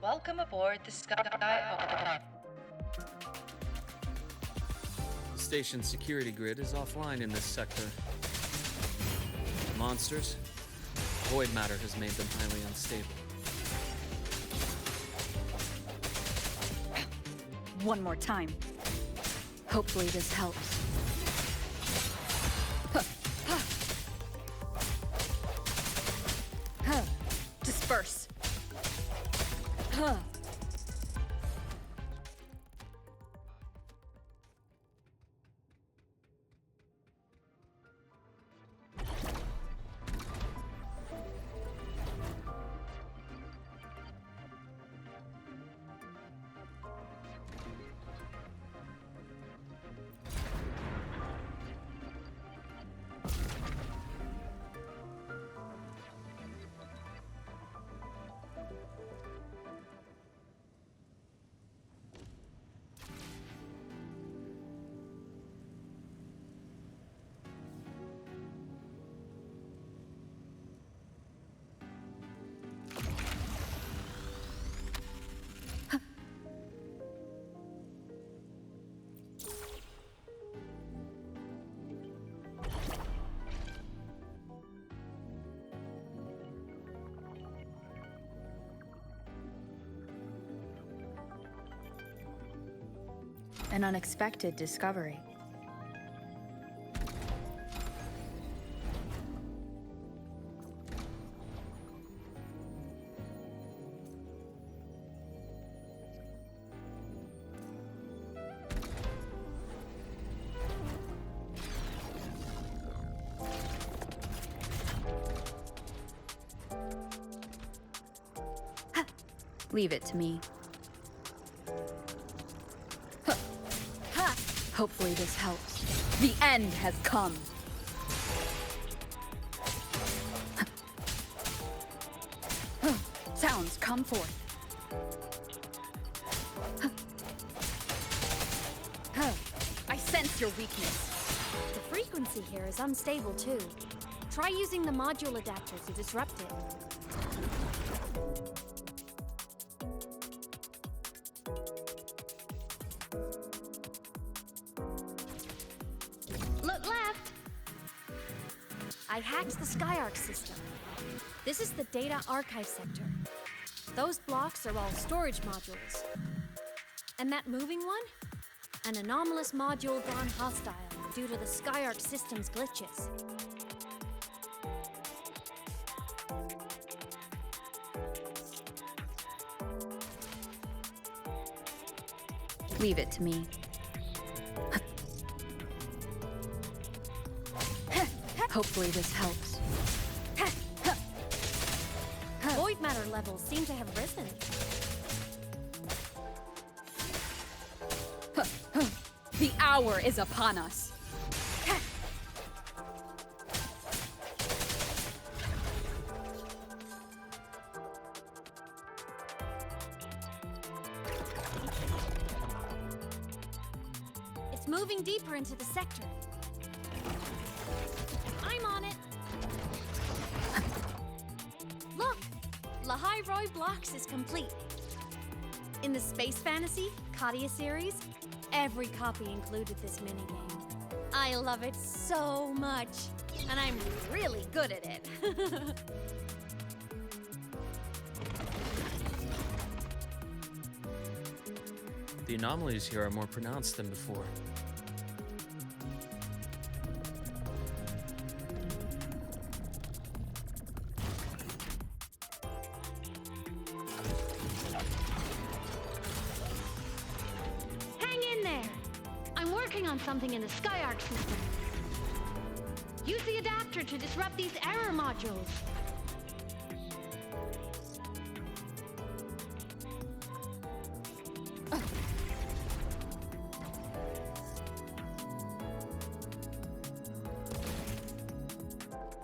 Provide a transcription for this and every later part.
Welcome aboard the Sky. The station's security grid is offline in this sector. Monsters, void matter has made them highly unstable. One more time. Hopefully this helps. Disperse. An unexpected discovery. Leave it to me. Hopefully this helps. The end has come. Sounds come forth. I sense your weakness. The frequency here is unstable too. Try using the module adapter to disrupt it. Look left! I hacked the SkyArc system. This is the data archive sector. Those blocks are all storage modules. And that moving one? An anomalous module gone hostile due to the SkyArc system's glitches. Leave it to me. Hopefully this helps. Void matter levels seem to have risen. The hour is upon us. It's moving deeper into the sector. I'm on it. Look! Lahai Roy Blocks is complete. In the Space Fantasy Katia series, every copy included this minigame. I love it so much, and I'm really good at it. The anomalies here are more pronounced than before. Hang in there! I'm working on something in the SkyArc system. Use the adapter to disrupt these error modules.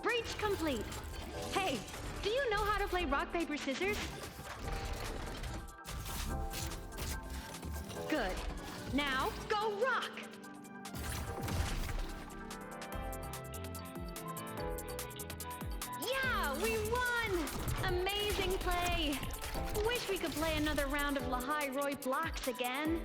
Breach complete. Hey, do you know how to play rock, paper, scissors? Good. Now, go rock! Yeah, we won! Amazing play! Wish we could play another round of Lahai Roy blocks again.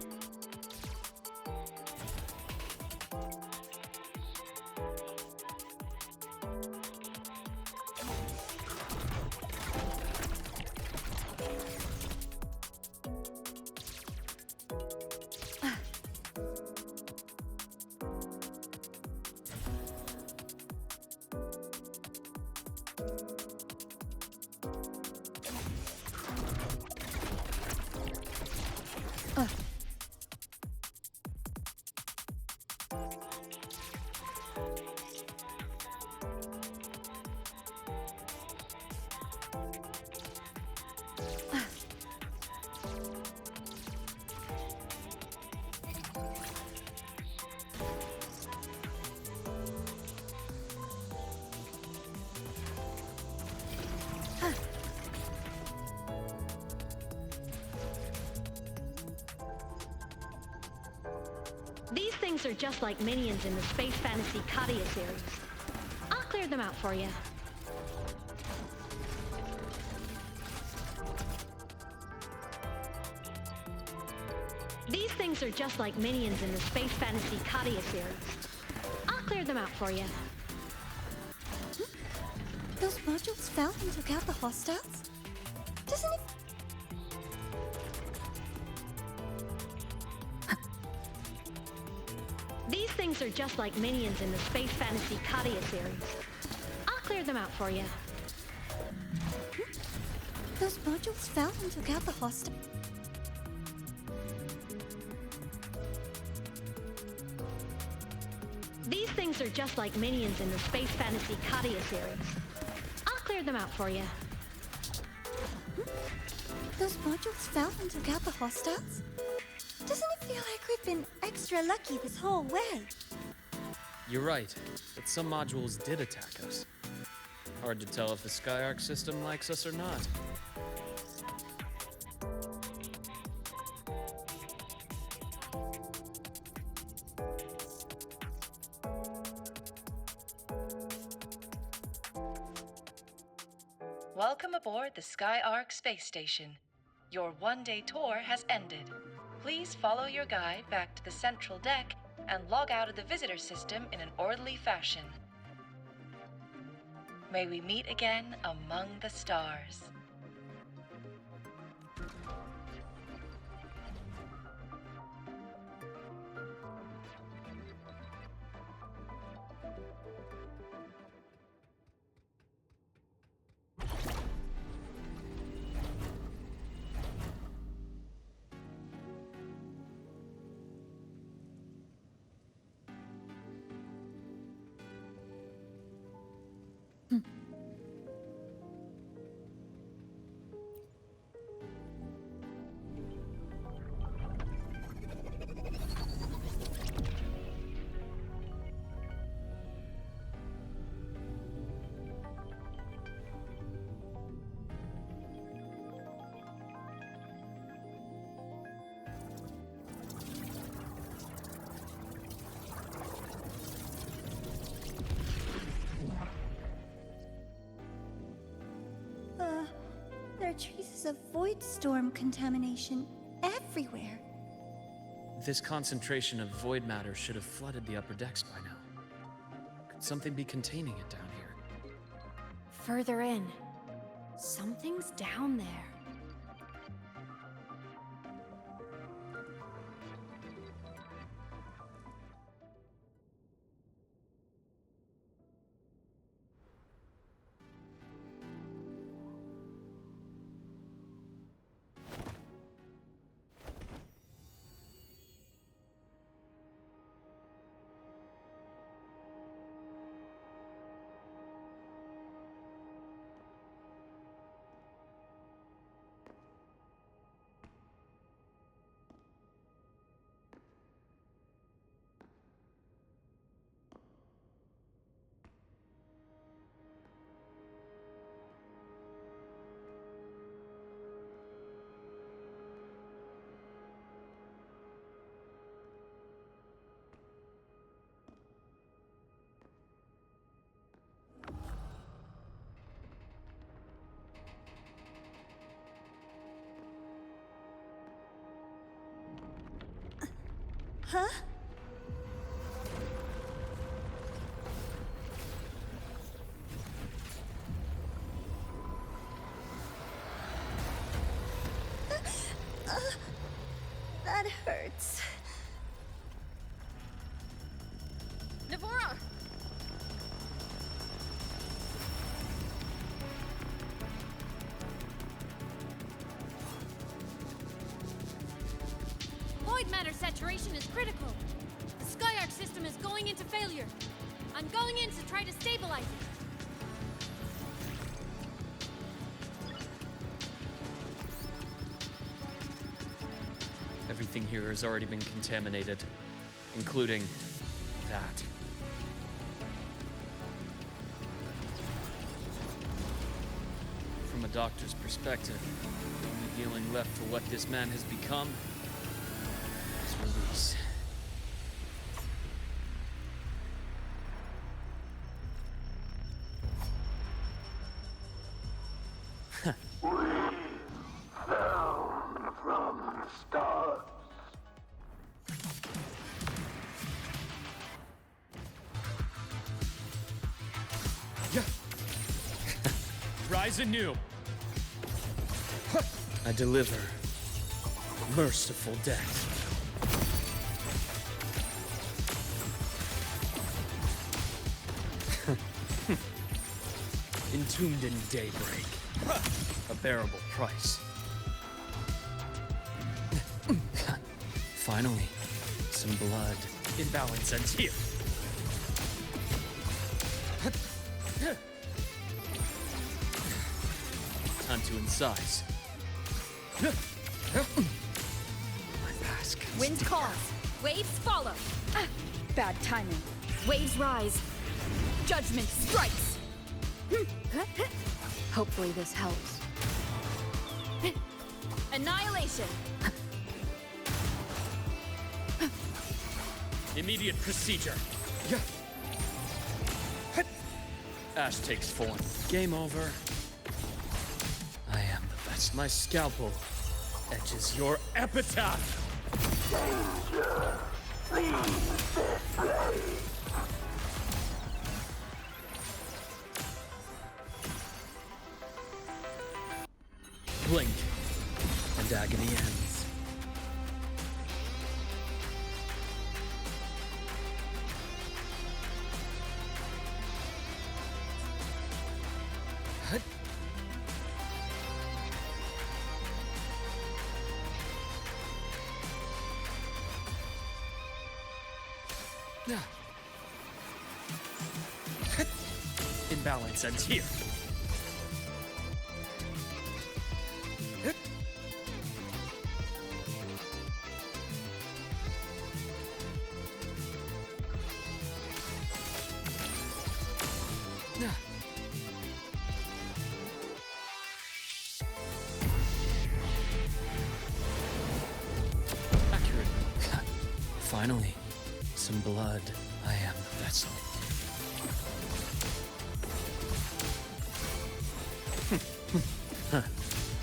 These things are just like minions in the Space Fantasy Katia series. I'll clear them out for you. These things are just like minions in the Space Fantasy Katia series. I'll clear them out for you. Those modules fell and took out the hostiles? Doesn't it... These things are just like minions in the Space Fantasy Katia series. I'll clear them out for you. Those modules fell and took out the hostile... These things are just like minions in the Space Fantasy Katia series. I'll clear them out for you. Those modules fell and took out the hostiles? Doesn't it feel like we've been extra lucky this whole way? You're right, but some modules did attack us. Hard to tell if the Skyark system likes us or not. Welcome aboard the Skyark space station. Your one-day tour has ended. Please follow your guide back to the central deck and log out of the visitor system in an orderly fashion. May we meet again among the stars. There are traces of void storm contamination everywhere. This concentration of void matter should have flooded the upper decks by now. Could something be containing it down here? Further in. Something's down there. Huh? That hurts. Navora! Void matter saturation is critical. The Skyark system is going into failure. I'm going in to try to stabilize it. Everything here has already been contaminated, including that. From a doctor's perspective, the only healing left for what this man has become is release. Rise anew. I deliver merciful death. Entombed in daybreak. A bearable price. Finally, some blood. Imbalance ends here. Time to incise. My mask. Wind calls. Waves follow. Bad timing. Waves rise. Judgment strikes. Hopefully this helps. Annihilation. Immediate procedure. Ash takes form. Game over. I am the best. My scalpel etches your epitaph. Danger! Leave this place! Blink, and agony ends. Hut. Imbalance ends here. Accurate. Finally, some blood. I am the vessel.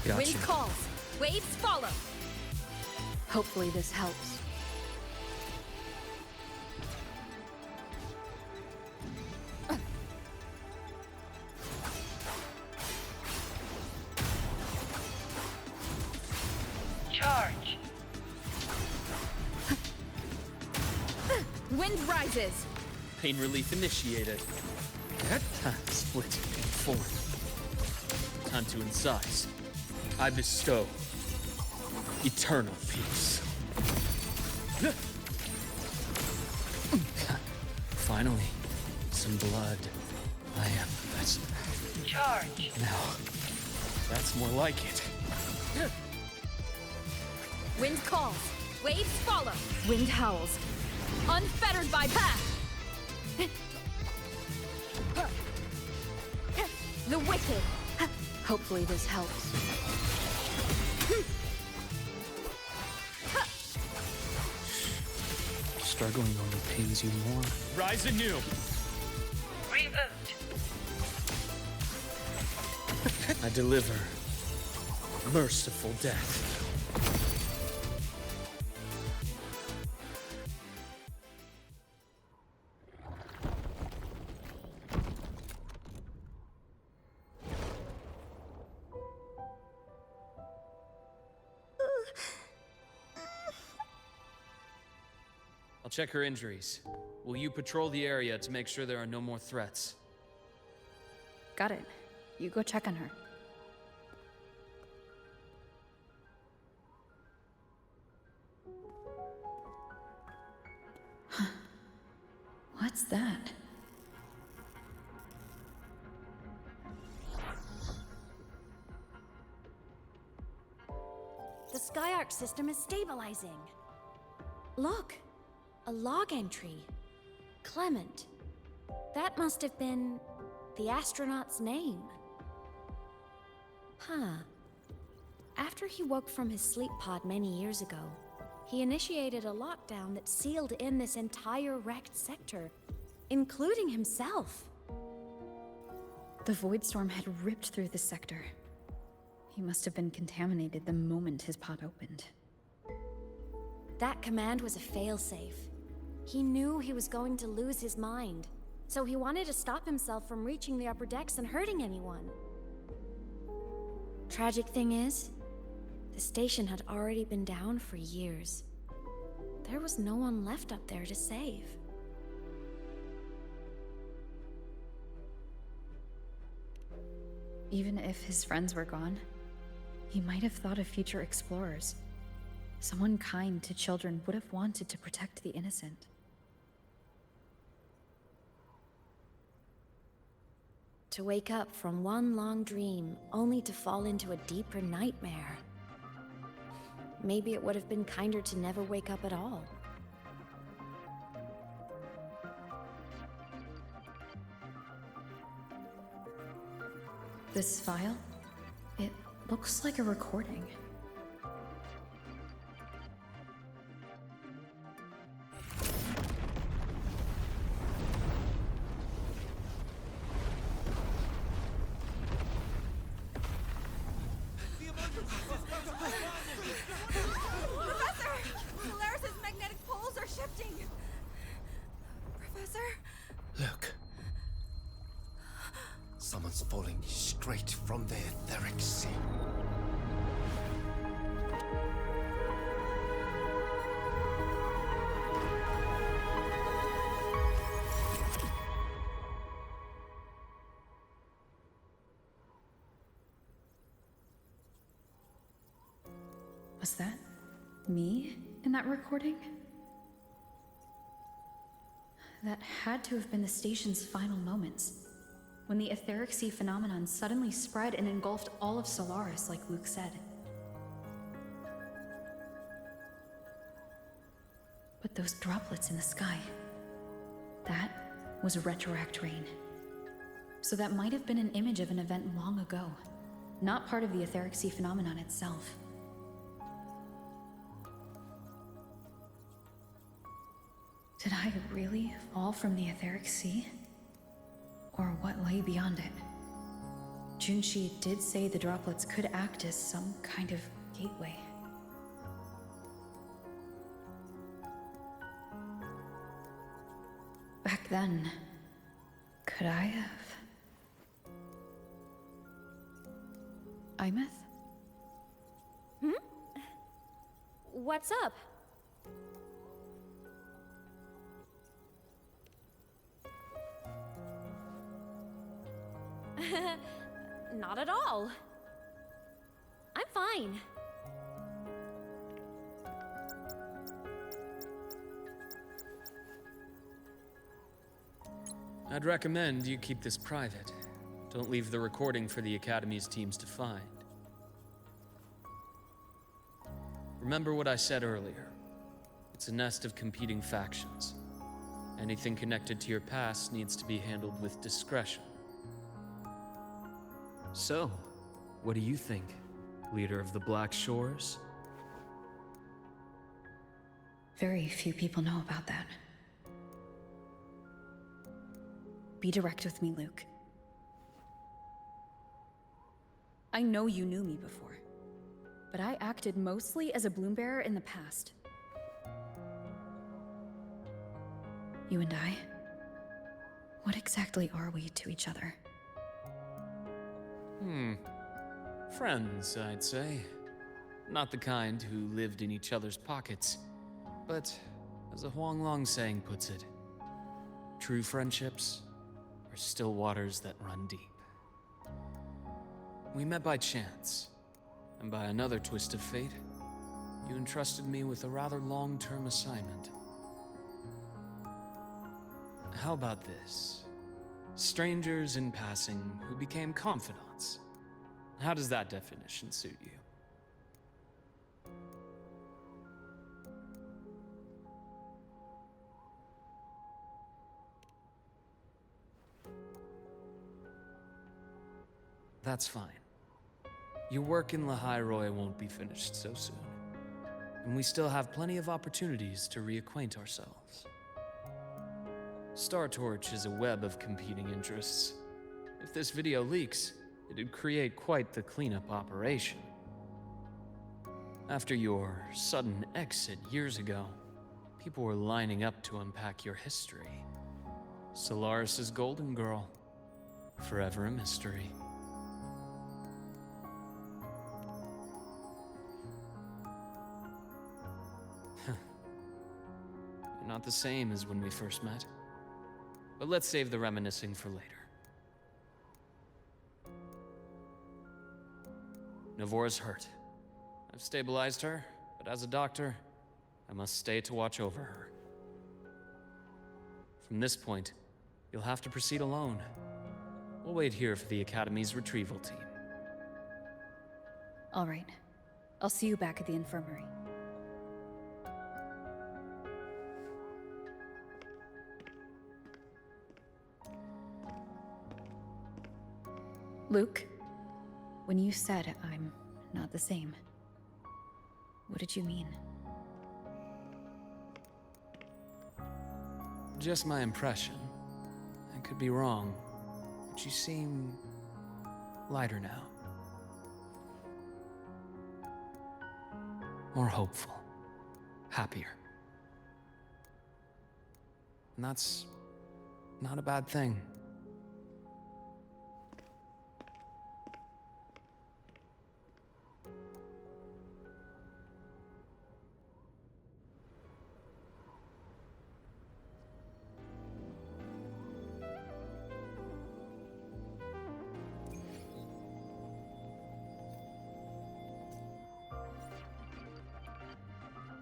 Gotcha. Wind calls. Waves follow. Hopefully this helps. Charge. Wind rises. Pain relief initiated. Split in four. Time to incise. I bestow eternal peace. Finally, some blood. I am the vessel. Charge. Now, that's more like it. Wind calls. Waves follow. Wind howls. Unfettered by path. The wicked. Hopefully this helps. Struggling only pains you more. Rise anew. Reboot. I deliver merciful death. I'll check her injuries. Will you patrol the area to make sure there are no more threats? Got it. You go check on her. What's that? The Skyark system is stabilizing. Look, a log entry. Clement. That must have been the astronaut's name. Huh. After he woke from his sleep pod many years ago, he initiated a lockdown that sealed in this entire wrecked sector, including himself. The void storm had ripped through the sector. He must have been contaminated the moment his pod opened. That command was a failsafe. He knew he was going to lose his mind, so he wanted to stop himself from reaching the upper decks and hurting anyone. Tragic thing is, the station had already been down for years. There was no one left up there to save. Even if his friends were gone, he might have thought of future explorers. Someone kind to children would have wanted to protect the innocent. To wake up from one long dream, only to fall into a deeper nightmare. Maybe it would have been kinder to never wake up at all. This file? It looks like a recording. Solaris's magnetic poles are shifting! Professor? Look. Someone's falling straight from the etheric sea. Was that me in that recording? That had to have been the station's final moments, when the etheric sea phenomenon suddenly spread and engulfed all of Solaris, like Luke said. But those droplets in the sky, that was retroact rain. So that might have been an image of an event long ago, not part of the etheric sea phenomenon itself. Did I really fall from the etheric sea? Or what lay beyond it? Junshi did say the droplets could act as some kind of gateway. Back then, could I have? Imeth? What's up? Not at all. I'm fine. I'd recommend you keep this private. Don't leave the recording for the Academy's teams to find. Remember what I said earlier. It's a nest of competing factions. Anything connected to your past needs to be handled with discretion. So, what do you think, leader of the Black Shores? Very few people know about that. Be direct with me, Luke. I know you knew me before, but I acted mostly as a bloom bearer in the past. You and I, what exactly are we to each other? Friends, I'd say. Not the kind who lived in each other's pockets, but As a Huanglong saying puts it, true friendships are still waters that run deep. We met by chance, and by another twist of fate, you entrusted me with a rather long-term assignment. How about this? Strangers in passing who became confidants. How does that definition suit you? That's fine. Your work in Lahairoi won't be finished so soon, and we still have plenty of opportunities to reacquaint ourselves. Star Torch is a web of competing interests. If this video leaks, it'd create quite the cleanup operation. After your sudden exit years ago, people were lining up to unpack your history. Solaris's Golden Girl, forever a mystery. You're not the same as when we first met. But let's save the reminiscing for later. Navora's hurt. I've stabilized her, but as a doctor, I must stay to watch over her. From this point, you'll have to proceed alone. We'll wait here for the Academy's retrieval team. All right. I'll see you back at the infirmary. Luke, when you said I'm not the same, what did you mean? Just my impression. I could be wrong, but you seem lighter now. More hopeful. Happier. And that's not a bad thing.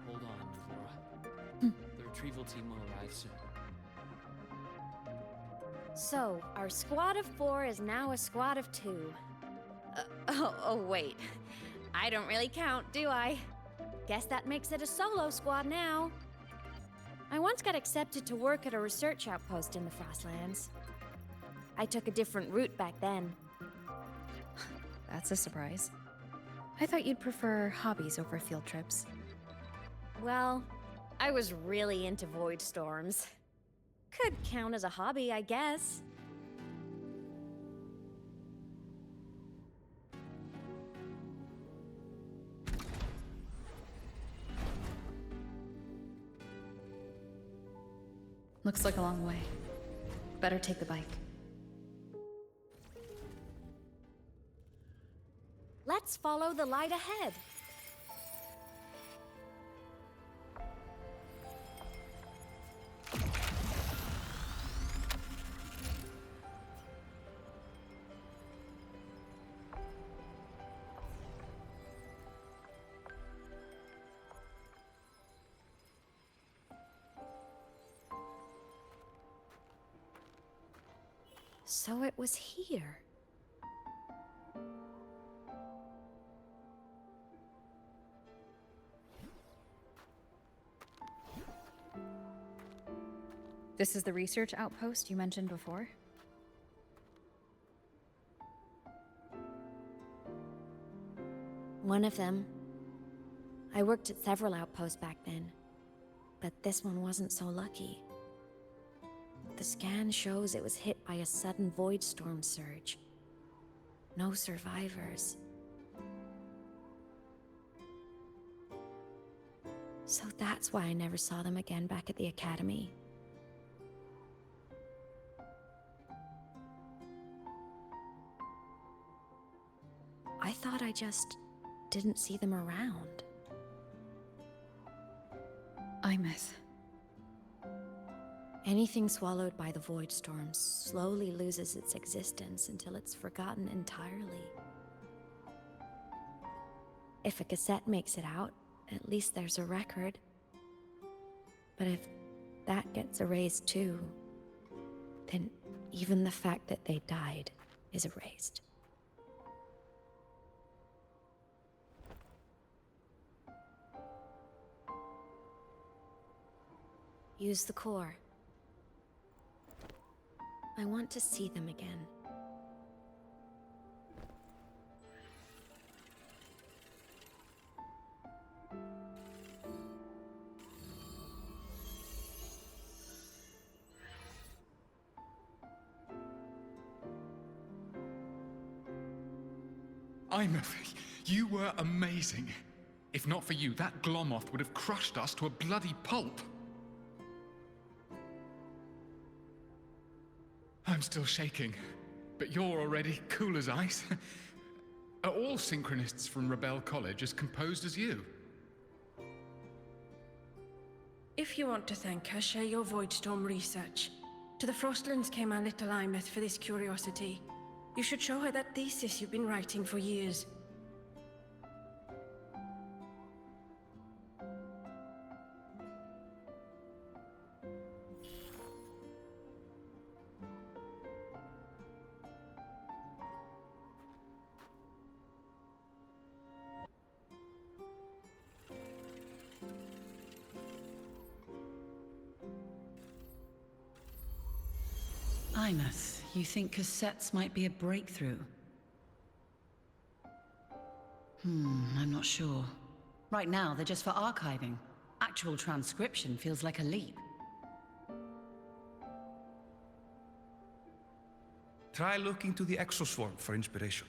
Hold on, Navora. The retrieval team will arrive soon. So, our squad of 4 is now a squad of 2. Wait. I don't really count, do I? Guess that makes it a solo squad now. I once got accepted to work at a research outpost in the Frostlands. I took a different route back then. That's a surprise. I thought you'd prefer hobbies over field trips. Well, I was really into void storms. Could count as a hobby, I guess. Looks like a long way. Better take the bike. Let's follow the light ahead. So it was here. This is the research outpost you mentioned before? One of them. I worked at several outposts back then, but this one wasn't so lucky. The scan shows it was hit by a sudden void storm surge. No survivors. So that's why I never saw them again back at the Academy. I thought I just didn't see them around. Imeth. Anything swallowed by the void storm slowly loses its existence until it's forgotten entirely. If a cassette makes it out, at least there's a record. But if that gets erased too, then even the fact that they died is erased. Use the core. I want to see them again. You were amazing. If not for you, that Glomoth would have crushed us to a bloody pulp. I'm still shaking, but you're already cool as ice. Are all synchronists from Rebel College as composed as you? If you want to thank her, share your Voidstorm research. To the Frostlands came our little Imeth for this curiosity. You should show her that thesis you've been writing for years. Imeth, you think cassettes might be a breakthrough? I'm not sure. Right now, they're just for archiving. Actual transcription feels like a leap. Try looking to the Exoswarm for inspiration.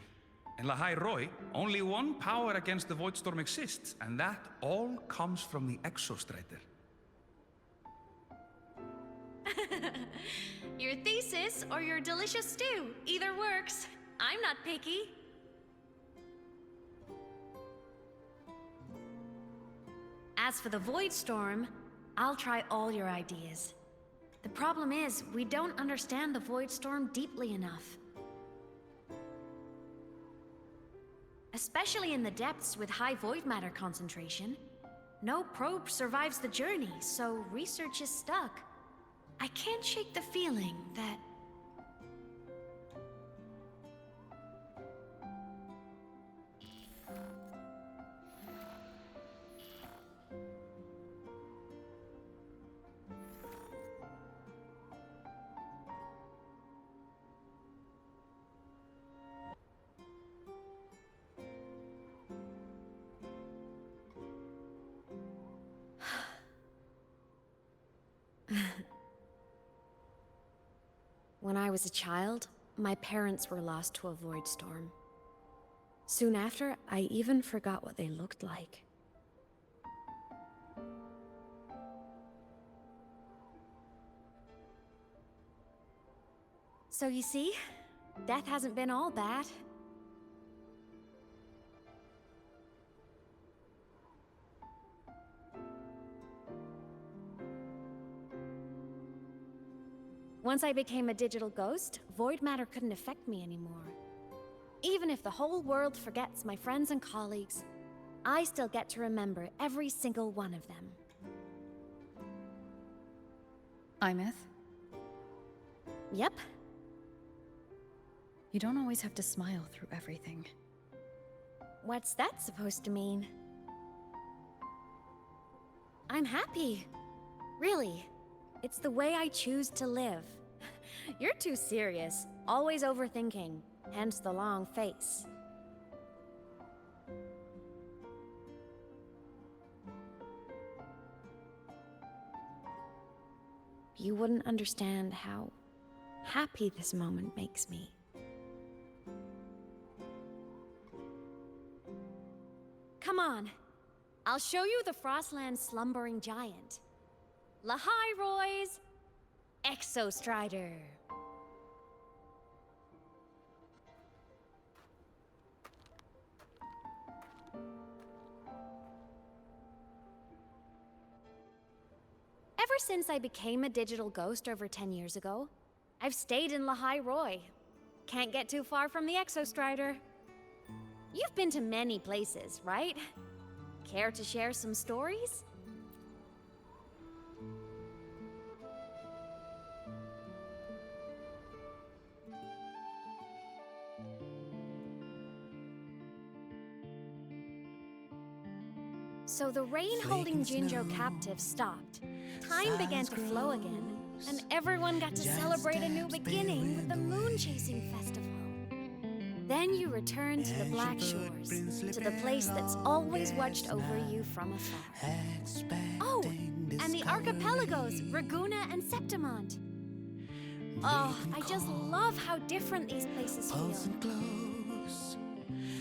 In Lahai Roi, only one power against the Voidstorm exists, and that all comes from the Exostrider. Your thesis or your delicious stew. Either works. I'm not picky. As for the Voidstorm, I'll try all your ideas. The problem is, we don't understand the Voidstorm deeply enough. Especially in the depths with high void matter concentration. No probe survives the journey, so research is stuck. I can't shake the feeling that... When I was a child, my parents were lost to a void storm. Soon after, I even forgot what they looked like. So you see, death hasn't been all bad. Once I became a digital ghost, void matter couldn't affect me anymore. Even if the whole world forgets my friends and colleagues, I still get to remember every single one of them. Imeth, Yep. you don't always have to smile through everything. What's that supposed to mean? I'm happy. Really. It's the way I choose to live. You're too serious, always overthinking, hence the long face. You wouldn't understand how happy this moment makes me. Come on. I'll show you the Frostland's slumbering giant. Lahai Roy's Exostrider. Ever since I became a digital ghost over 10 years ago, I've stayed in Lahai Roy. Can't get too far from the Exostrider. You've been to many places, right? Care to share some stories? So the rain holding Jinjo captive stopped. Time began to flow again, and everyone got to celebrate a new beginning with the Moon Chasing Festival. Then you returned to the Black Shores, to the place that's always watched over you from afar. Oh, and the archipelagos, Raguna and Septimont. Oh, I just love how different these places feel.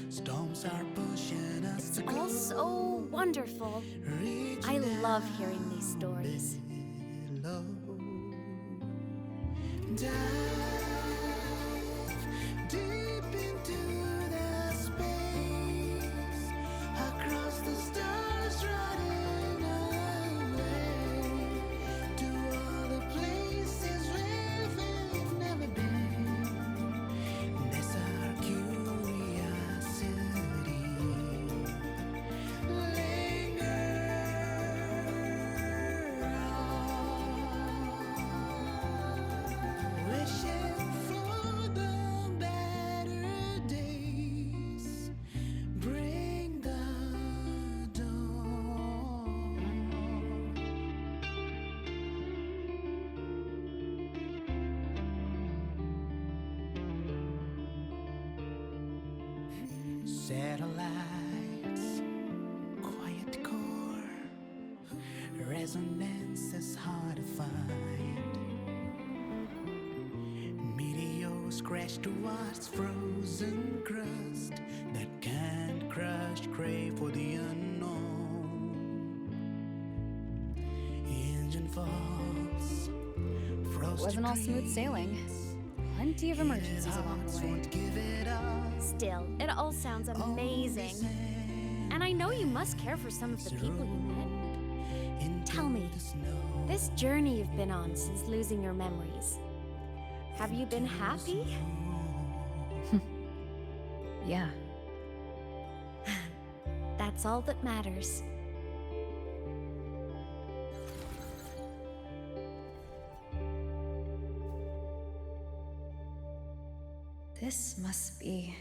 It's all so wonderful. I love hearing these stories. Satellites, quiet core, resonance is hard to find. Meteors crash towards frozen crust that can't crush, crave for the unknown. Engine falls, It wasn't all smooth sailing. Plenty of emergencies along the way. Still, it all sounds amazing. And I know you must care for some of the people you met. Tell me, this journey you've been on since losing your memories, have you been happy? Yeah. That's all that matters. This must be...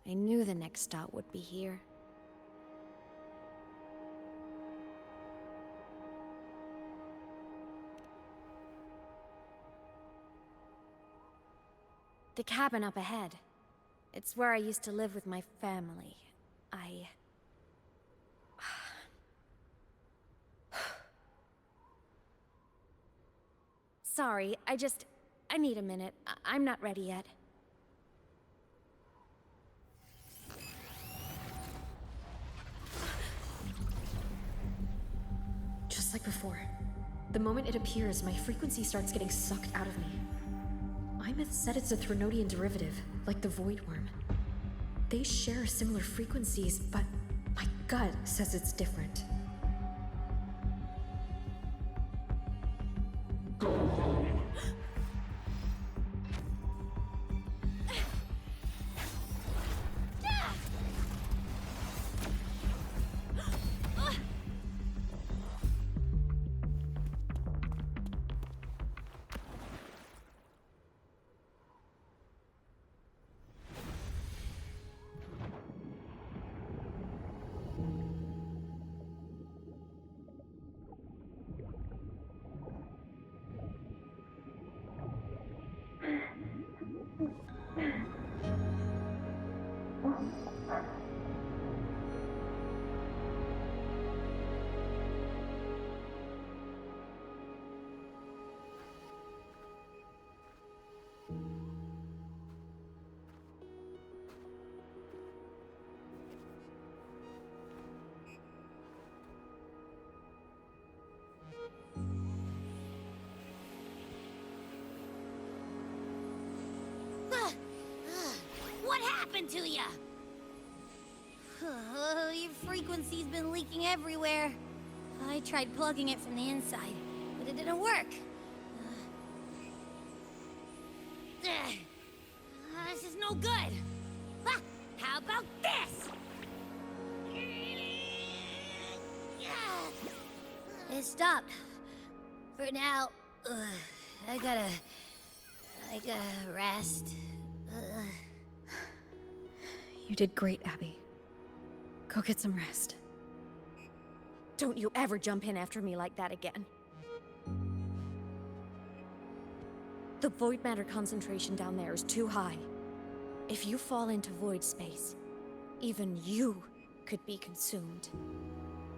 I knew the next stop would be here. The cabin up ahead. It's where I used to live with my family. Sorry, I need a minute. I'm not ready yet. Just like before. The moment it appears, my frequency starts getting sucked out of me. Imeth said it's a Threnodian derivative, like the Void Worm. They share similar frequencies, but my gut says it's different. What happened to ya? Your frequency's been leaking everywhere. I tried plugging it from the inside, but it didn't work. This is no good. Ha! How about this? It stopped. For now, I gotta rest. You did great, Abby. Go get some rest. Don't you ever jump in after me like that again. The void matter concentration down there is too high. If you fall into void space, even you could be consumed,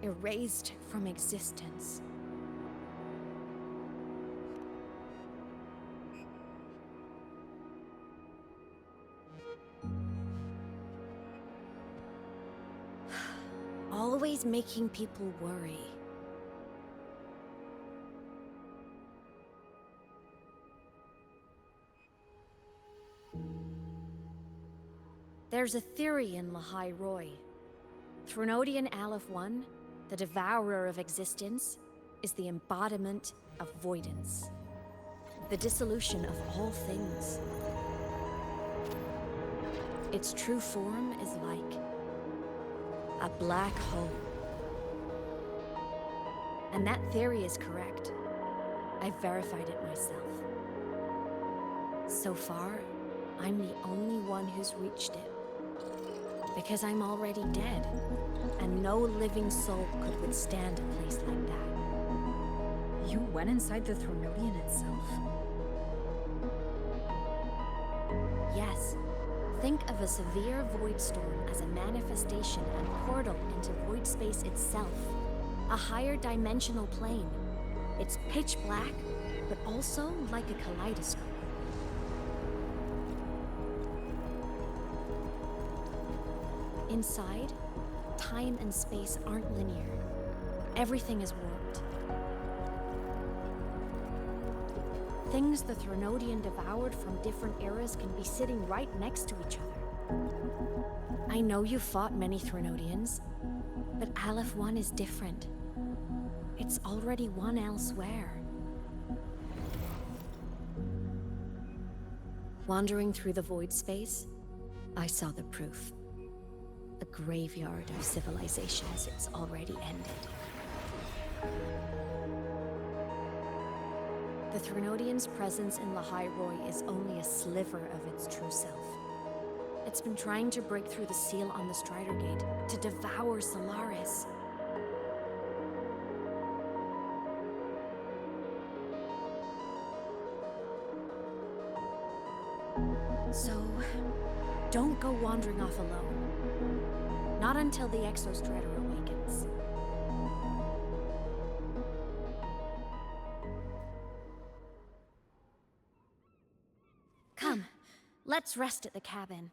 erased from existence. Always making people worry. There's a theory in Lahai Roy. Threnodian Aleph 1, the devourer of existence, is the embodiment of voidance. The dissolution of all things. Its true form is like a black hole. And that theory is correct. I've verified it myself. So far, I'm the only one who's reached it. Because I'm already dead, and no living soul could withstand a place like that. You went inside the Threnodian itself? Yes. Think of a severe void storm as a manifestation and portal into void space itself. A higher dimensional plane. It's pitch black, but also like a kaleidoscope. Inside, time and space aren't linear. Everything is warped. Things the Threnodian devoured from different eras can be sitting right next to each other. I know you fought many Threnodians, but Aleph 1 is different. It's already won elsewhere. Wandering through the void space, I saw the proof. A graveyard of civilizations it's already ended. The Threnodian's presence in Lahai Roy is only a sliver of its true self. It's been trying to break through the seal on the Strider Gate to devour Solaris. So, don't go wandering off alone. Not until the Exostrider awakens. Come, let's rest at the cabin.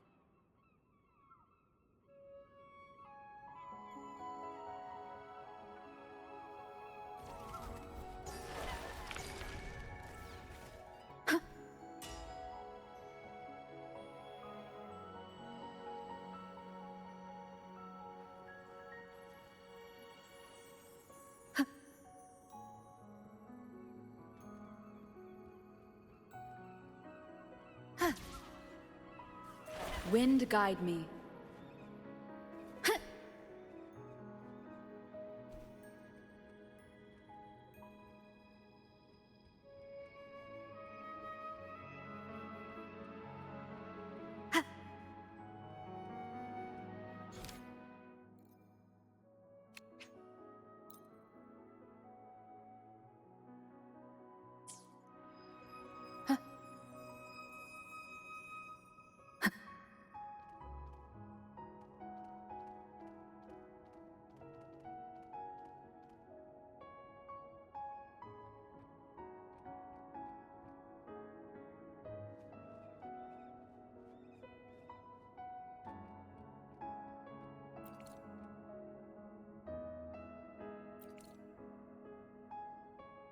Wind guide me.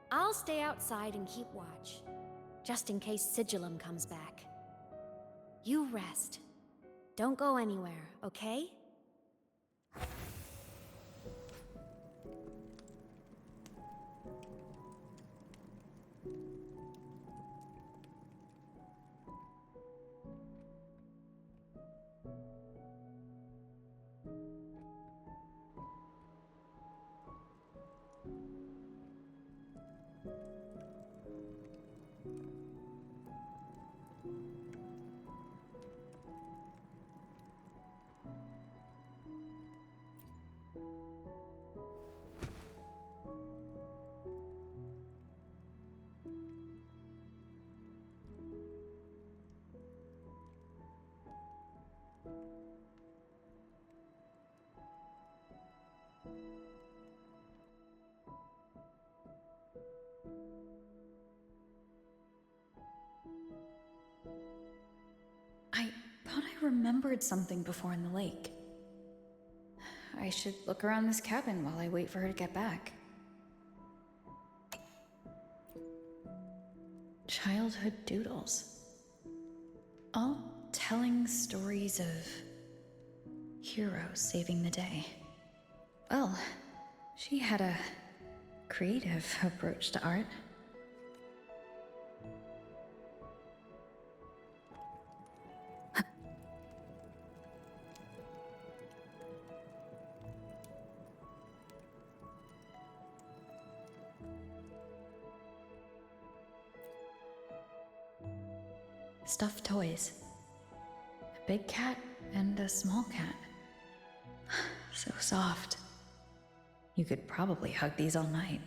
I'll stay outside and keep watch, just in case Sigillum comes back. You rest. Don't go anywhere, okay? I thought I remembered something before in the lake. I should look around this cabin while I wait for her to get back. Childhood doodles. All telling stories of heroes saving the day. Well, she had a creative approach to art. Stuffed toys. A big cat and a small cat. So soft. You could probably hug these all night.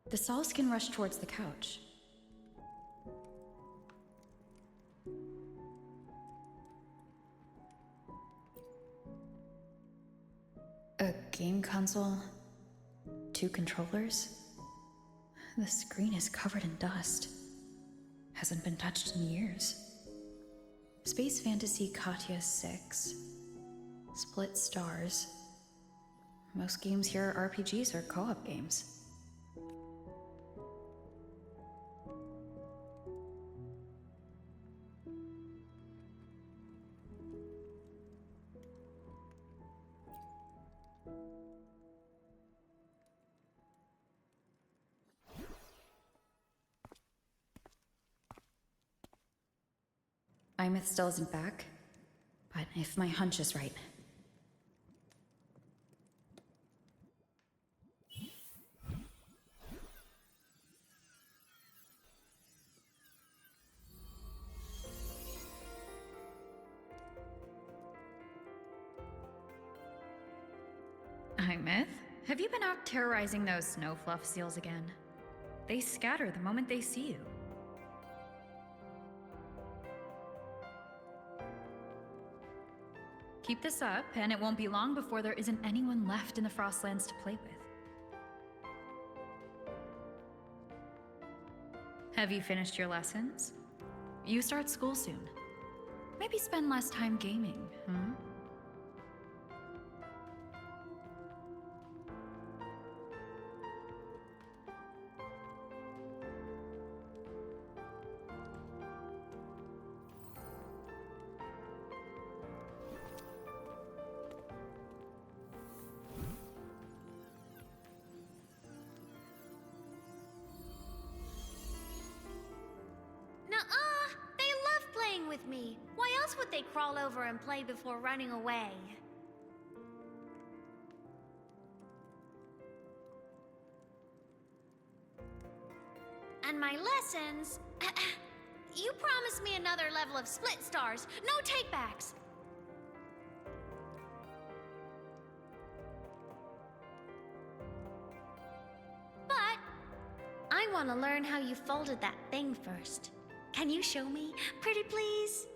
The Solskin rushed towards the couch. A game console? 2 controllers? The screen is covered in dust. Hasn't been touched in years. Space Fantasy Katya 6. Split stars. Most games here are RPGs or co-op games. Imeth still isn't back, but if my hunch is right. Imeth, have you been out terrorizing those snow fluff seals again? They scatter the moment they see you. Keep this up, and it won't be long before there isn't anyone left in the Frostlands to play with. Have you finished your lessons? You start school soon. Maybe spend less time gaming, huh? Nuh-uh! They love playing with me. Why else would they crawl over and play before running away? And my lessons... You promised me another level of split stars. No takebacks. But I want to learn how you folded that thing first. Can you show me, pretty please?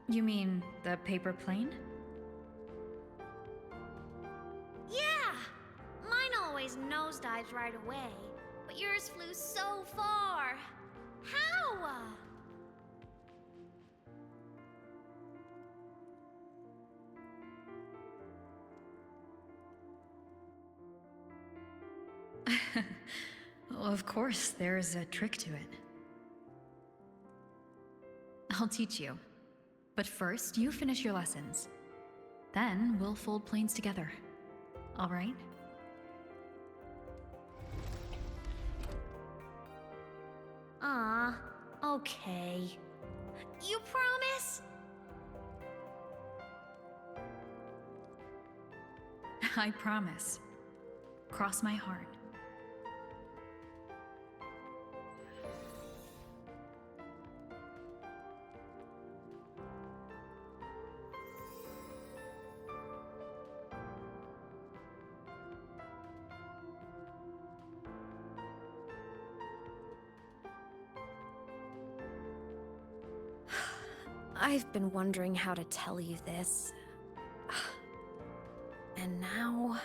You mean the paper plane? Yeah! Mine always nosedives right away. But but yours flew so far. How? Well, of course, there's a trick to it. I'll teach you. But first, you finish your lessons. Then we'll fold planes together. All right? Okay. You promise? I promise. Cross my heart. I've been wondering how to tell you this. And now...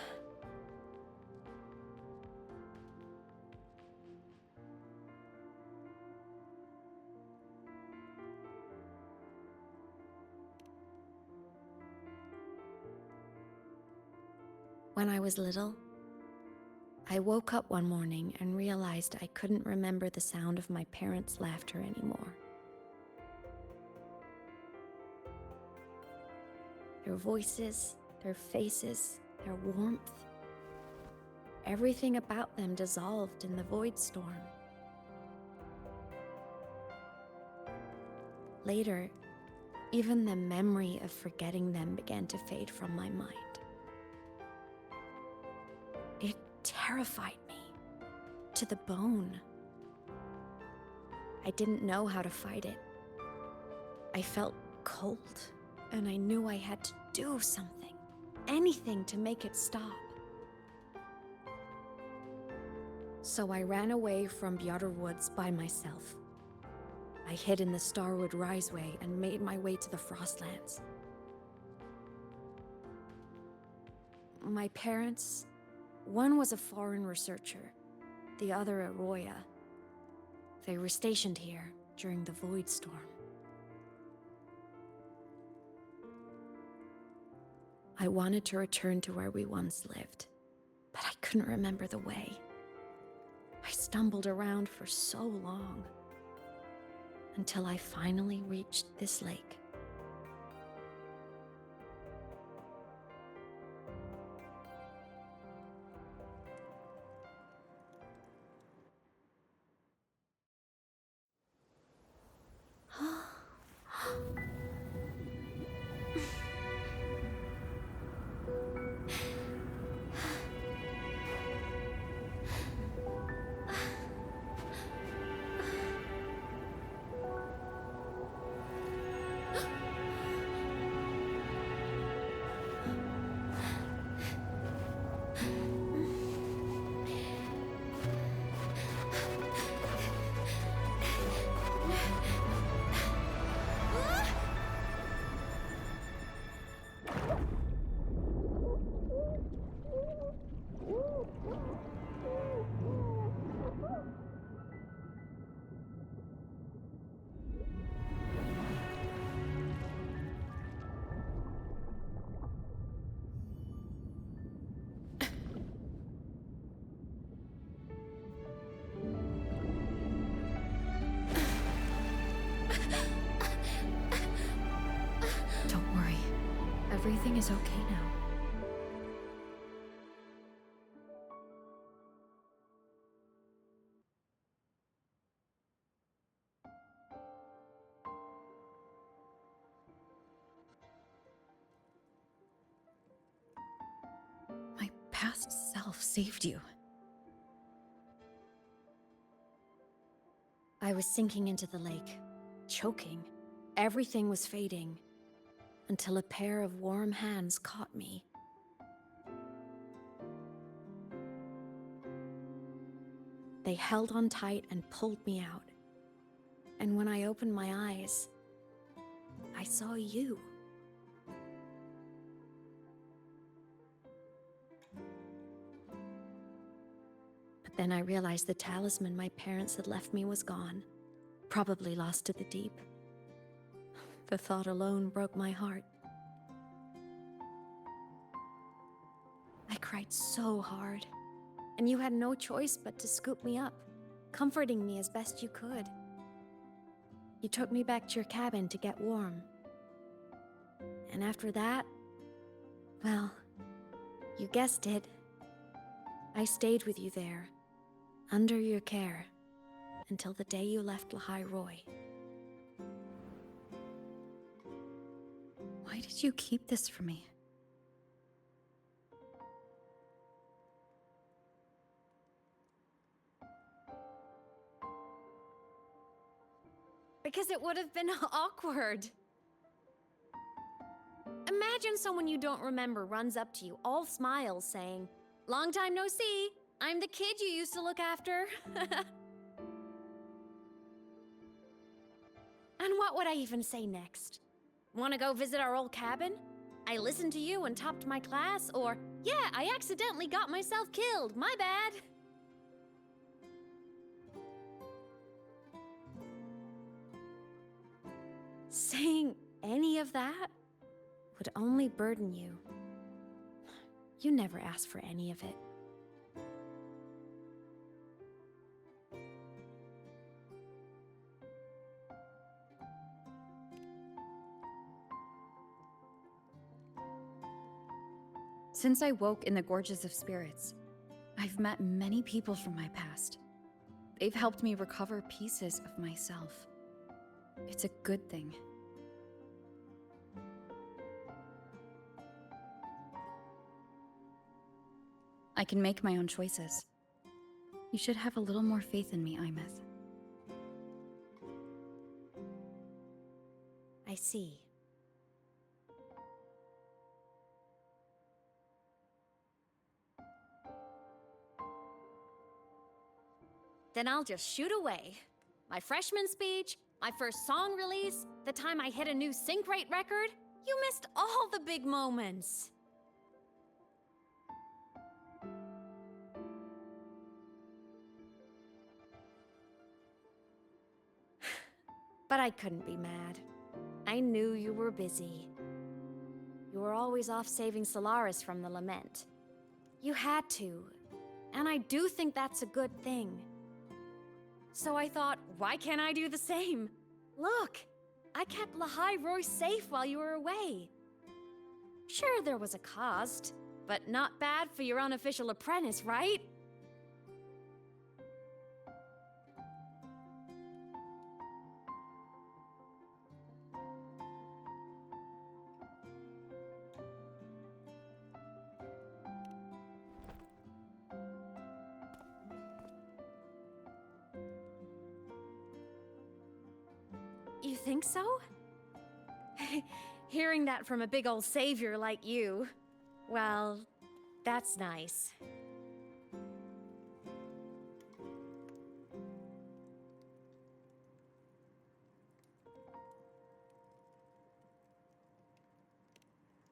When I was little, I woke up one morning and realized I couldn't remember the sound of my parents' laughter anymore. Their voices, their faces, their warmth. Everything about them dissolved in the void storm. Later, even the memory of forgetting them began to fade from my mind. It terrified me to the bone. I didn't know how to fight it. I felt cold, and I knew I had to do something, anything to make it stop. So I ran away from Bjorder Woods by myself. I hid in the Starwood Riseway and made my way to the Frostlands. My parents, one was a foreign researcher, the other a Roya. They were stationed here during the Void Storm. I wanted to return to where we once lived, but I couldn't remember the way. I stumbled around for so long, until I finally reached this lake. Don't worry. Everything is okay now. My past self saved you. I was sinking into the lake, choking. Everything was fading, until a pair of warm hands caught me. They held on tight and pulled me out. And when I opened my eyes, I saw you. Then I realized the talisman my parents had left me was gone, probably lost to the deep. The thought alone broke my heart. I cried so hard, and you had no choice but to scoop me up, comforting me as best you could. You took me back to your cabin to get warm. And after that, well, you guessed it. I stayed with you there, under your care, until the day you left Lahai Roy. Why did you keep this from me? Because it would have been awkward. Imagine someone you don't remember runs up to you, all smiles, saying, "Long time no see, I'm the kid you used to look after." And what would I even say next? Want to go visit our old cabin? I listened to you and topped my class, or, "Yeah, I accidentally got myself killed, my bad." Saying any of that would only burden you. You never asked for any of it. Since I woke in the Gorges of Spirits, I've met many people from my past. They've helped me recover pieces of myself. It's a good thing. I can make my own choices. You should have a little more faith in me, Imeth. I see. Then I'll just shoot away. My freshman speech, my first song release, the time I hit a new sync rate record. You missed all the big moments. But I couldn't be mad. I knew you were busy. You were always off saving Solaris from the lament. You had to, and I do think that's a good thing. So I thought, why can't I do the same? Look, I kept Lahai Roy safe while you were away. Sure, there was a cost, but not bad for your unofficial apprentice, right? You think so? Hearing that from a big old savior like you, well, that's nice.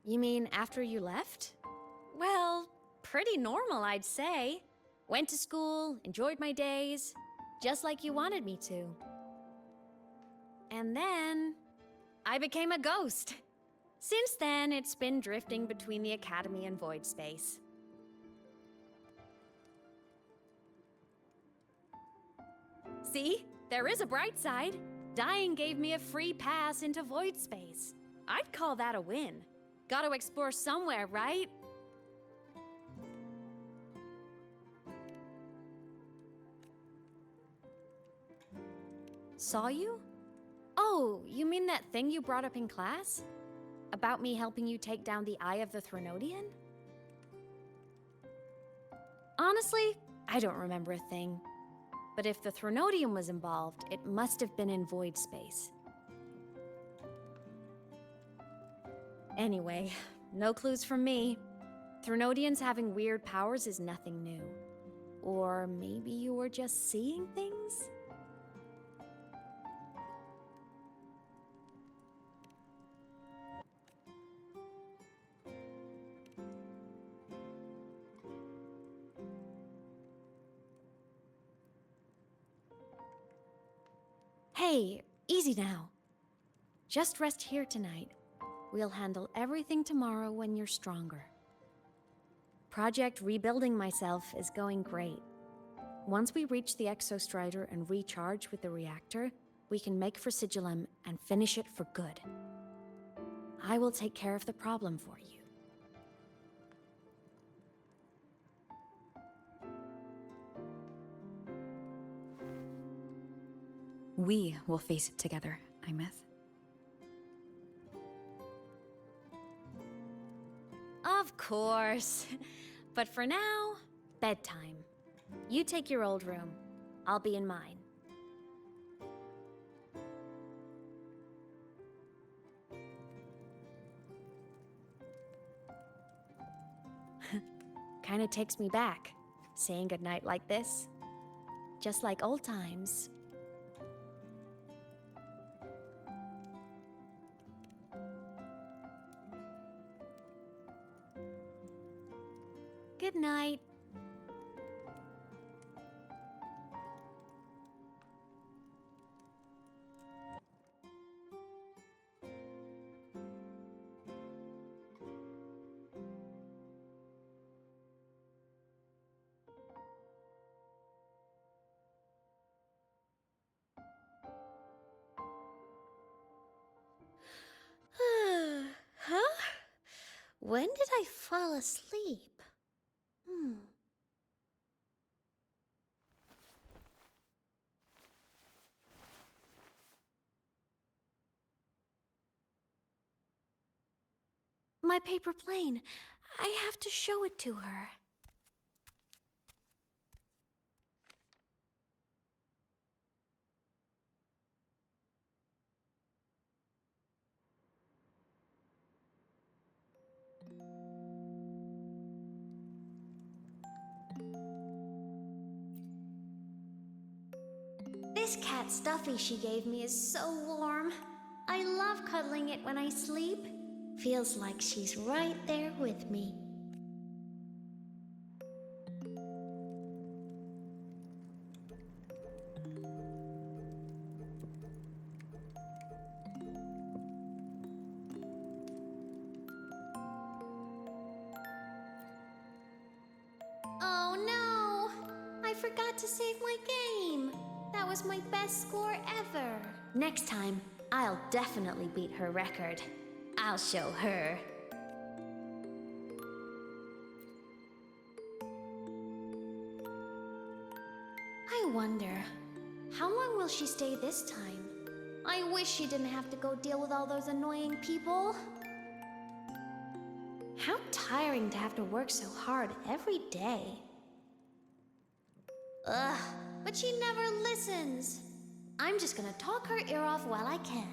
You mean after you left? Well, pretty normal, I'd say. Went to school, enjoyed my days, just like you wanted me to. And then, I became a ghost. Since then, it's been drifting between the Academy and Void Space. See? There is a bright side. Dying gave me a free pass into Void Space. I'd call that a win. Gotta explore somewhere, right? Saw you? Oh, you mean that thing you brought up in class? About me helping you take down the Eye of the Thronodian? Honestly, I don't remember a thing. But if the Thronodian was involved, it must have been in Void Space. Anyway, no clues from me. Thronodians having weird powers is nothing new. Or maybe you were just seeing things? Hey, easy now. Just rest here tonight. We'll handle everything tomorrow when you're stronger. Project Rebuilding Myself is going great. Once we reach the Exostrider and recharge with the reactor, we can make for Sigillum and finish it for good. I will take care of the problem for you. We will face it together, Imeth. Of course. But for now, bedtime. You take your old room. I'll be in mine. Kinda takes me back, saying goodnight like this. Just like old times. Good night. Huh? When did I fall asleep? My paper plane. I have to show it to her. This cat stuffy she gave me is so warm. I love cuddling it when I sleep. Feels like she's right there with me. Oh no! I forgot to save my game. That was my best score ever. Next time, I'll definitely beat her record. I'll show her. I wonder, how long will she stay this time? I wish she didn't have to go deal with all those annoying people. How tiring to have to work so hard every day. Ugh, but she never listens. I'm just gonna talk her ear off while I can.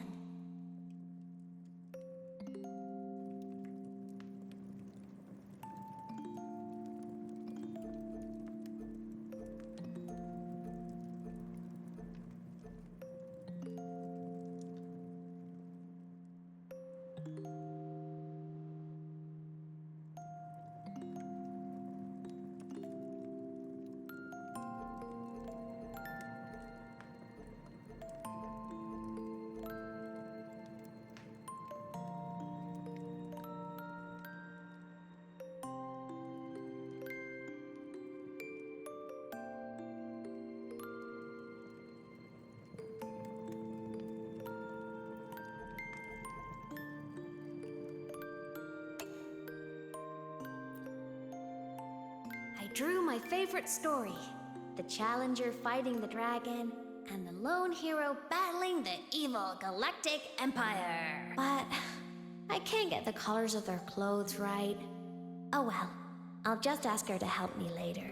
I drew my favorite story. The Challenger fighting the dragon, and the lone hero battling the evil Galactic Empire. But I can't get the colors of their clothes right. Oh well, I'll just ask her to help me later.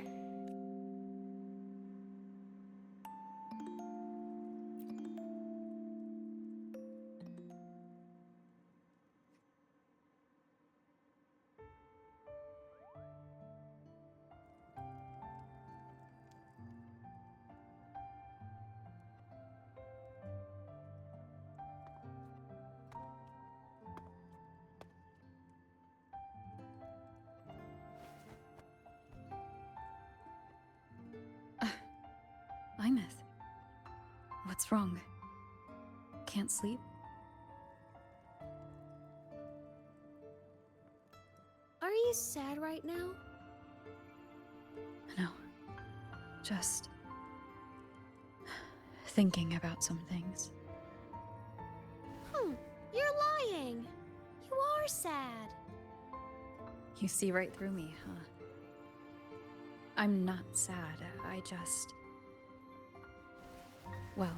Imeth. What's wrong? can't sleep? Are you sad right now? No. Just thinking about some things. You're lying. You are sad. You see right through me, huh? I'm not sad. I just... Well,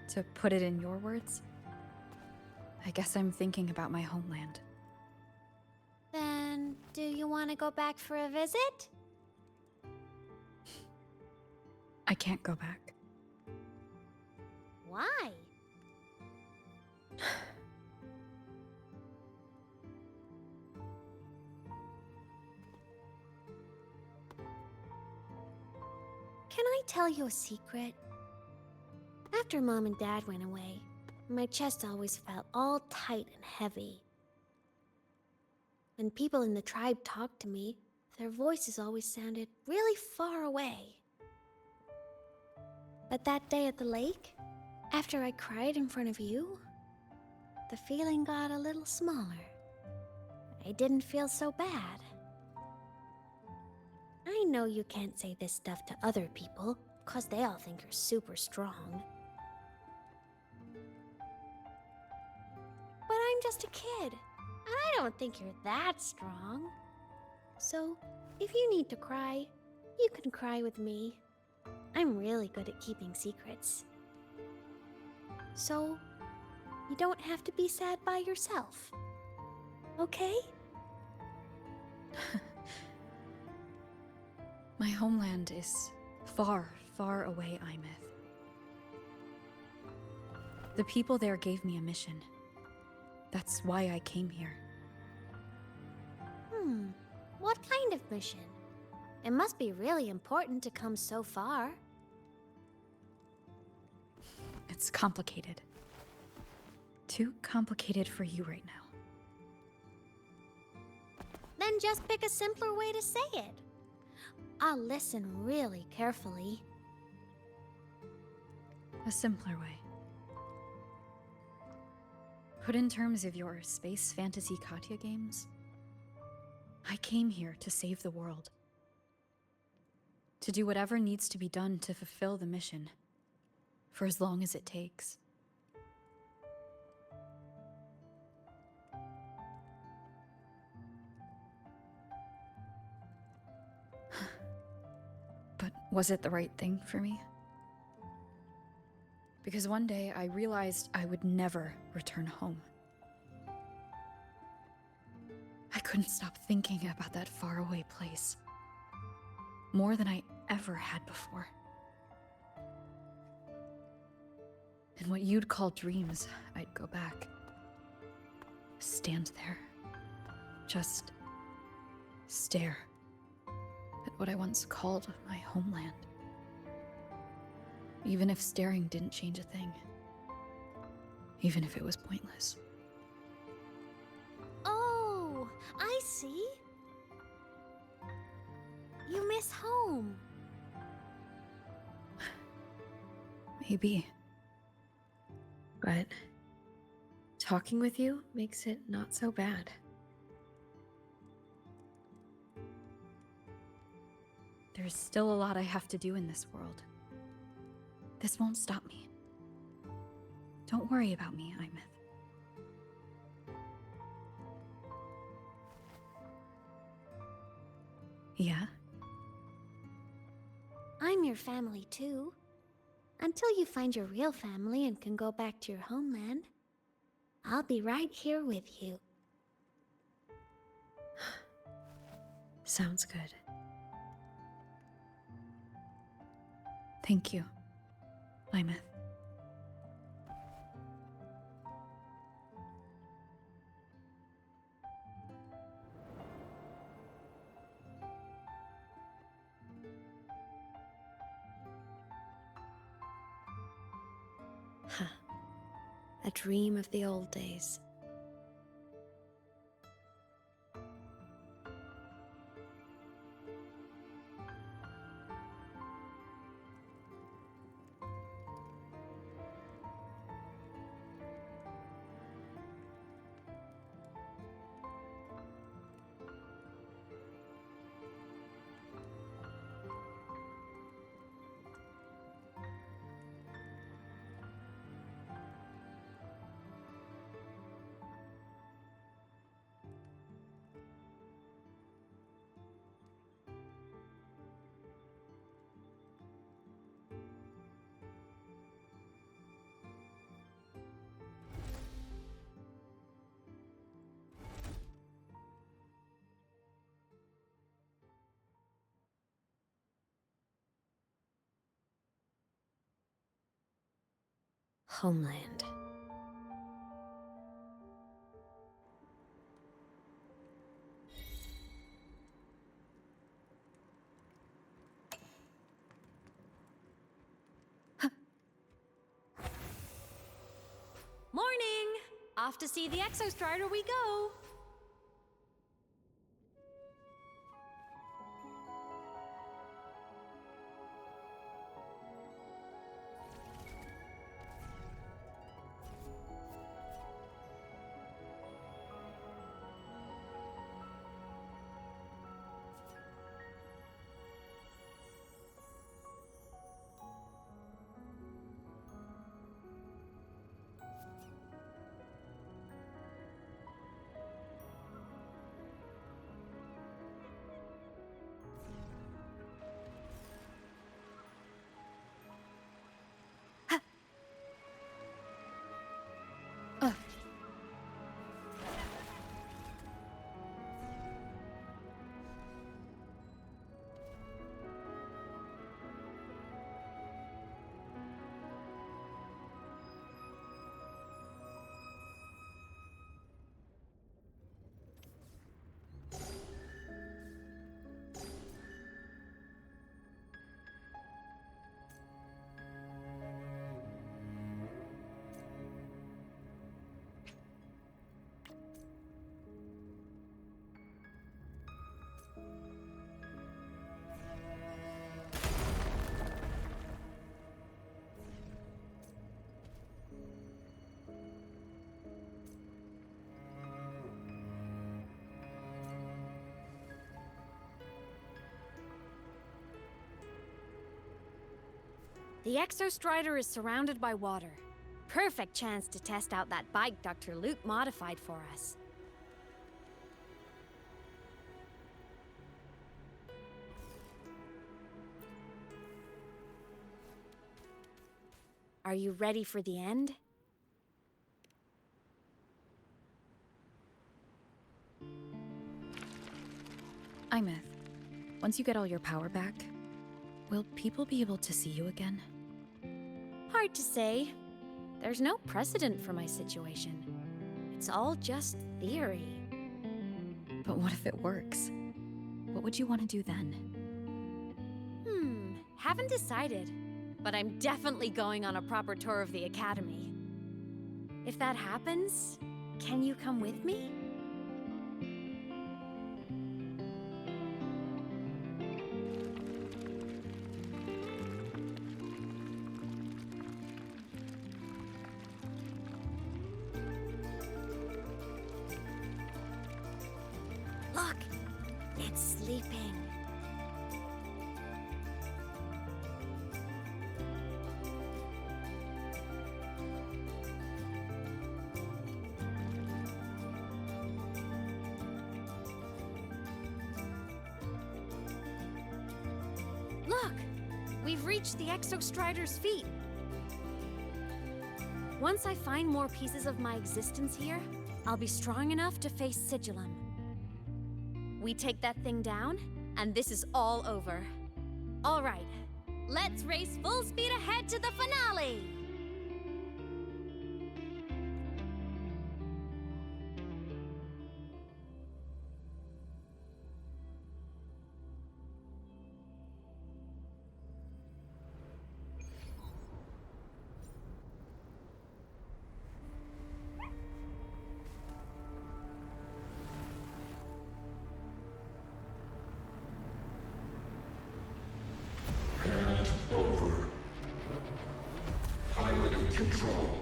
to put it in your words, I guess I'm thinking about my homeland. Then, do you want to go back for a visit? I can't go back. Why? Can I tell you a secret? After Mom and Dad went away, my chest always felt all tight and heavy. When people in the tribe talked to me, their voices always sounded really far away. But that day at the lake, after I cried in front of you, the feeling got a little smaller. I didn't feel so bad. I know you can't say this stuff to other people, 'cause they all think you're super strong. But I'm just a kid, and I don't think you're that strong. So, if you need to cry, you can cry with me. I'm really good at keeping secrets. So, you don't have to be sad by yourself. Okay? My homeland is far, far away, Imeth. The people there gave me a mission. That's why I came here. What kind of mission? It must be really important to come so far. It's complicated. Too complicated for you right now. Then just pick a simpler way to say it. I'll listen really carefully. A simpler way. Put in terms of your space fantasy Katya games, I came here to save the world. To do whatever needs to be done to fulfill the mission, for as long as it takes. But was it the right thing for me? Because one day I realized I would never return home. I couldn't stop thinking about that faraway place. More than I ever had before. In what you'd call dreams, I'd go back. Stand there. Just stare at what I once called my homeland. Even if staring didn't change a thing. Even if it was pointless. Oh, I see. You miss home. Maybe. But talking with you makes it not so bad. There's still a lot I have to do in this world. This won't stop me. Don't worry about me, Imeth. Yeah? I'm your family too. Until you find your real family and can go back to your homeland, I'll be right here with you. Sounds good. Thank you, Imeth. A dream of the old days. homeland. Morning! Off to see the Exostrider we go! The Exostrider is surrounded by water. Perfect chance to test out that bike Dr. Luke modified for us. Are you ready for the end? Imeth, once you get all your power back, will people be able to see you again? Hard to say. There's no precedent for my situation. It's all just theory. But what if it works? What would you want to do then? Haven't decided. But I'm definitely going on a proper tour of the Academy. If that happens, can you come with me? Look! It's sleeping. Look! We've reached the Exostrider's feet. Once I find more pieces of my existence here, I'll be strong enough to face Sigillum. We take that thing down, and this is all over. All right, let's race full speed ahead to the finale! Over. Pilot control.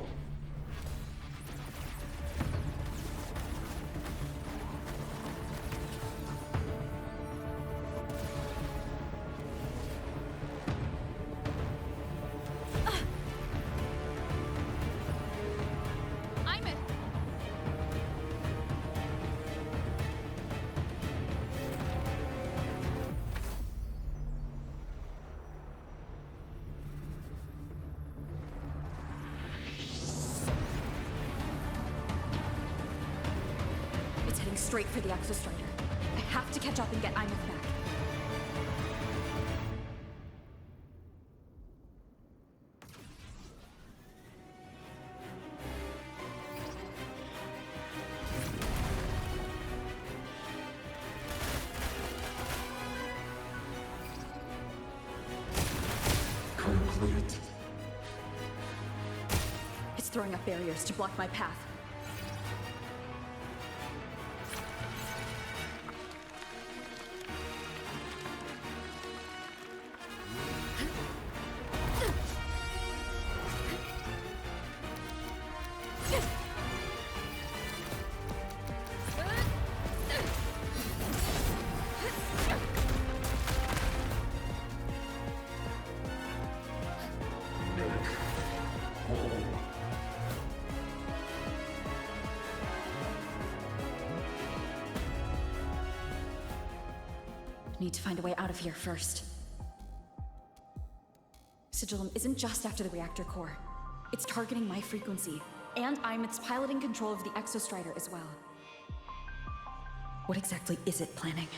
Straight for the Exostrider. I have to catch up and get Imeth back. appropriate. It's throwing up barriers to block my path. Need to find a way out of here first. Sigillum isn't just after the reactor core. It's targeting my frequency, and it's piloting control of the Exostrider as well. What exactly is it planning?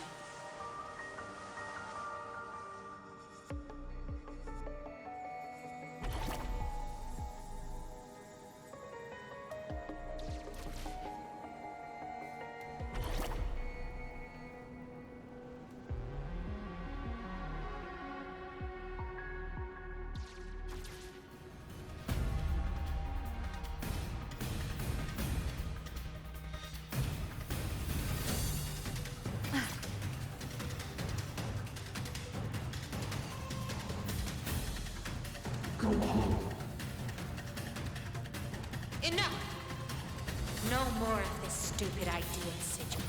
Go home. Enough! No more of this stupid idea, Sigma.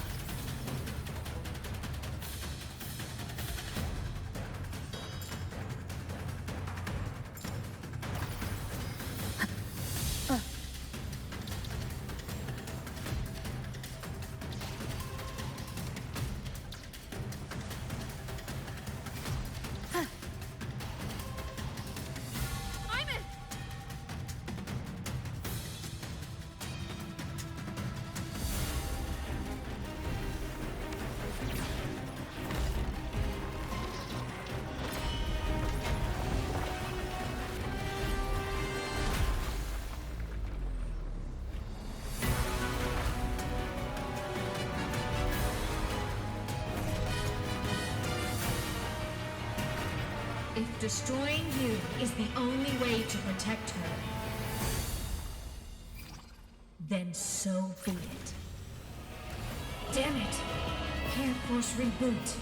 If destroying you is the only way to protect her, then so be it. Damn it! Can't force reboot.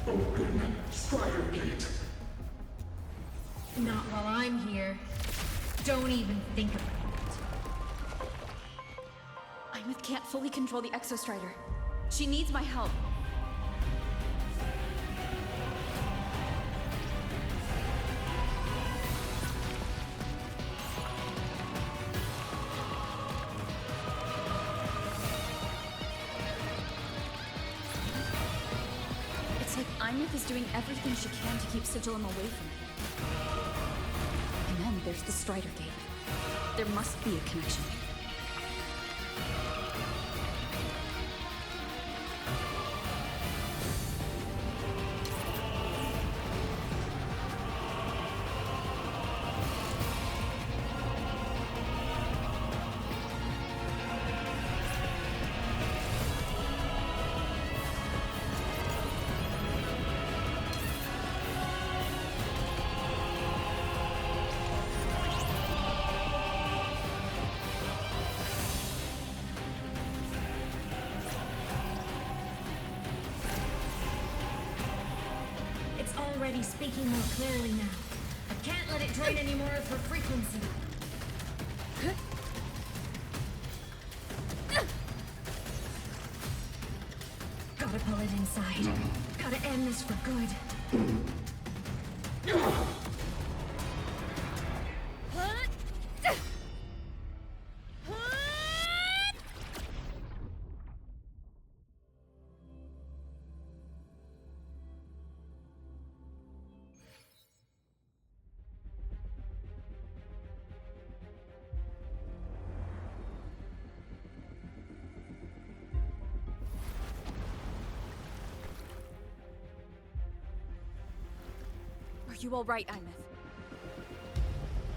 Open Strider Gate. Not while I'm here. Don't even think about it. Imith can't fully control the Exostrider. She needs my help. Imith is doing everything she can to keep Sigillum away from me. And then there's the Strider Gate. There must be a connection. Already speaking more clearly now. I can't let it drain any more of her frequency. Gotta pull it inside. Gotta end this for good. Are you all right, Imith?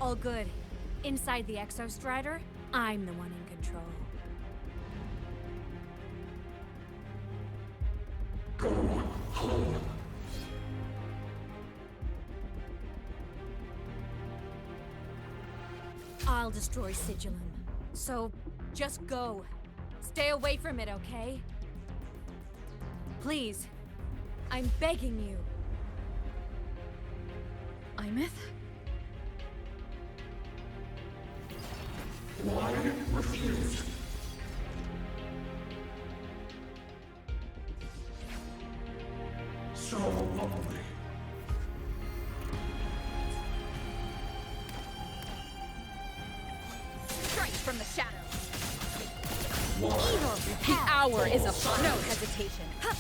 All good. Inside the Exostrider, I'm the one in control. Go home. I'll destroy Sigillum. So, just go. Stay away from it, okay? Please. I'm begging you. Imeth? Why refused? So lonely. Strike from the shadows. Why? Evil. The hour is upon. No hesitation. Hup.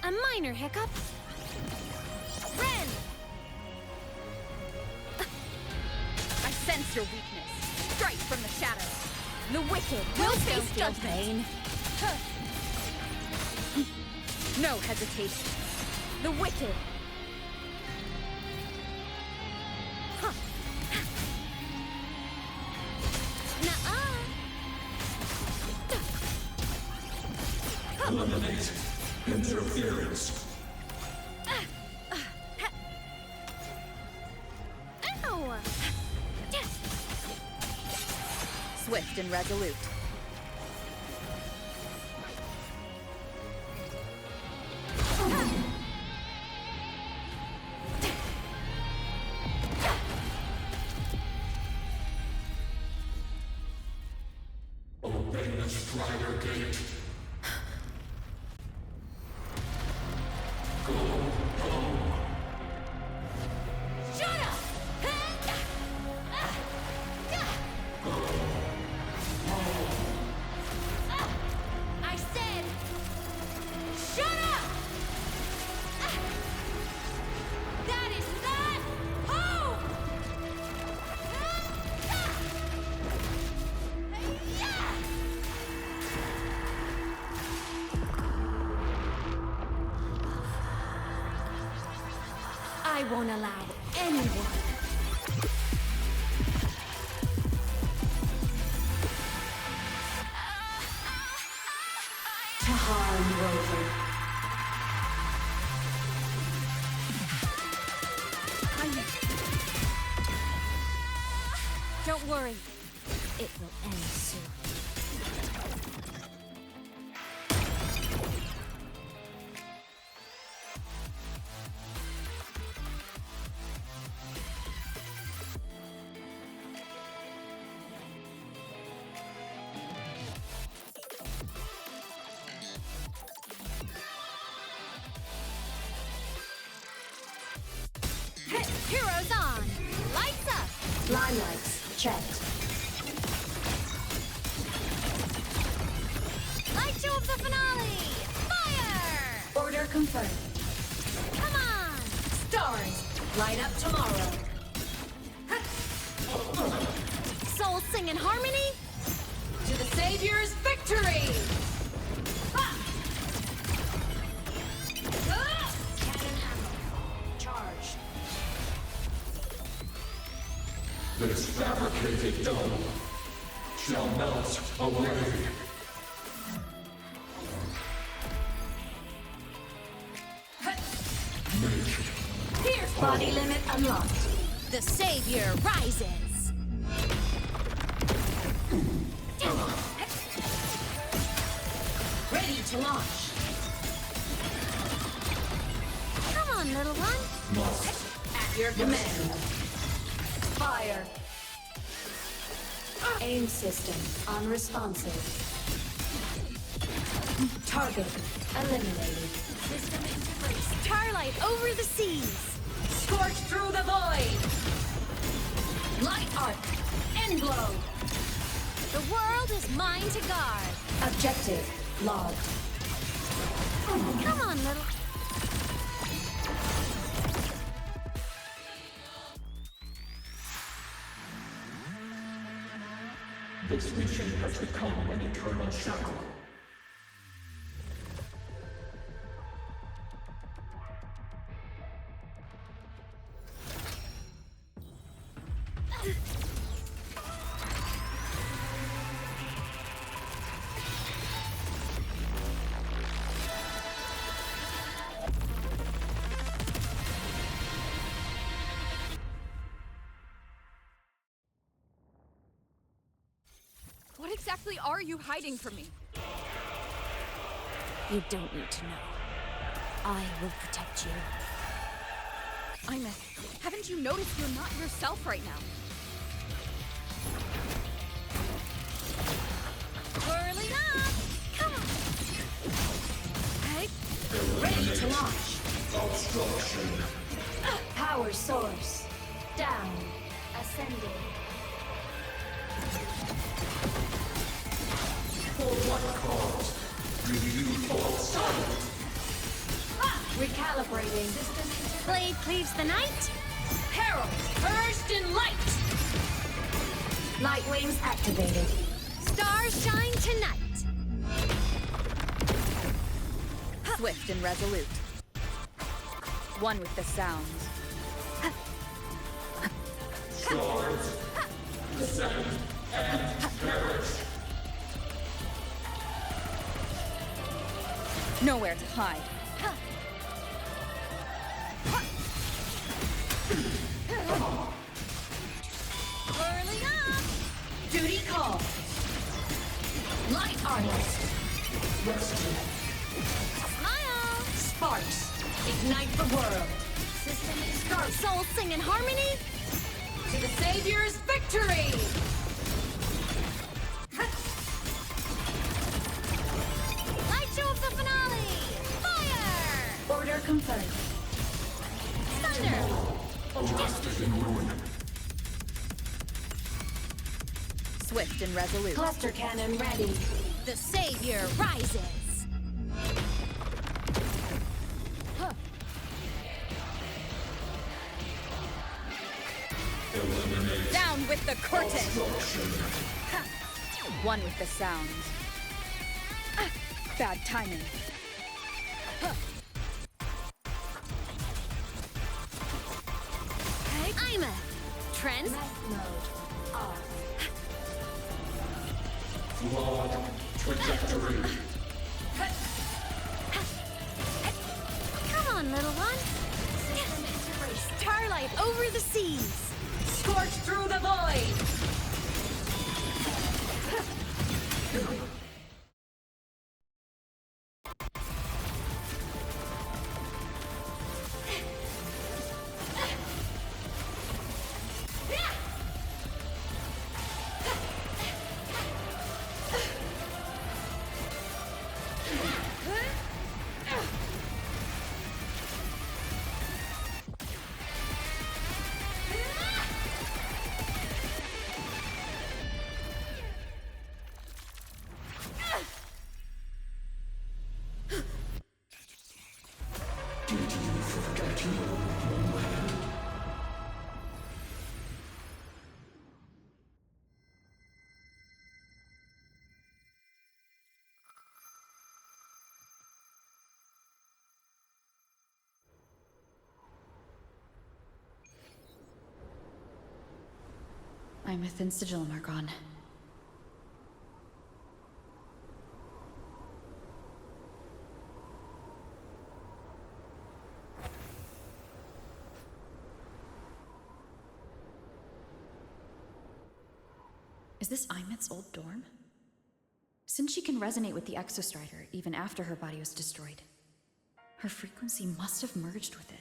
A minor hiccup. Ren! I sense your weakness. Strike from the shadows. The wicked will face judgment. No hesitation. The wicked. Eliminate interference. Ow! Swift and resolute. Obey the Strider Gate. Go home. Shut up! I said, shut up! That is not home! I won't allow anyone. To harm Rover. Don't worry. It will end soon. Heroes on! Lights up! Limelights checked. Light show of the finale! Fire! Order confirmed. Come on! Stars, light up tomorrow. Soul sing in harmony? To the Savior's victory! Cannon ammo. Charged. This fabricated dome shall melt away. Fierce body limit unlocked. The Savior rises! Ready to launch. Come on, little one! Must. At your command. Fire. Aim system unresponsive. Target eliminated. System integration. Starlight over the seas! Scorch through the void. Light arc. End blow. The world is mine to guard! Objective logged. Come on, little... This mission has become an eternal shackle. exactly are you hiding from me? You don't need to know. I will protect you. Haven't you noticed you're not yourself right now? Whirling up! Come on! Hey? Ready to launch. Obstruction. Power source. Down. Ascending. For what cause? Do you fall silent? Recalibrating. System Blade cleaves the night. Herald, purged in light! Light wings activated. Stars shine tonight. Swift and resolute. One with the sounds. Stars. Descend and perish. Nowhere to hide. Whirling up! Duty call. Light artist. Rescue. Smile! Sparks. Ignite the world. System start. Souls sing in harmony. To the Savior's victory! Light show of the finale! Fire! Order confirmed. Thunder! Arrested in ruin. Swift and resolute. Cluster cannon ready. The Savior rises! Down with the curtain! One with the sounds. Bad timing. I'm a Trent. Mode off. Flawed trajectory. Come on, little one. Starlight over the seas. Scorch through the void! I'm within sigil, Margon. Is this Imet's old dorm? Since she can resonate with the Exostrider even after her body was destroyed, her frequency must have merged with it.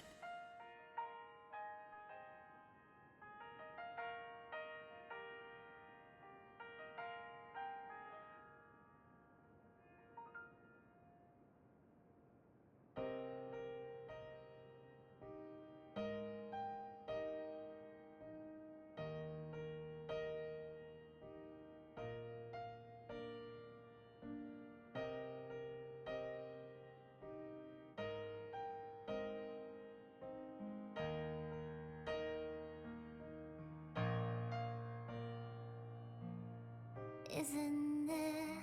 Isn't it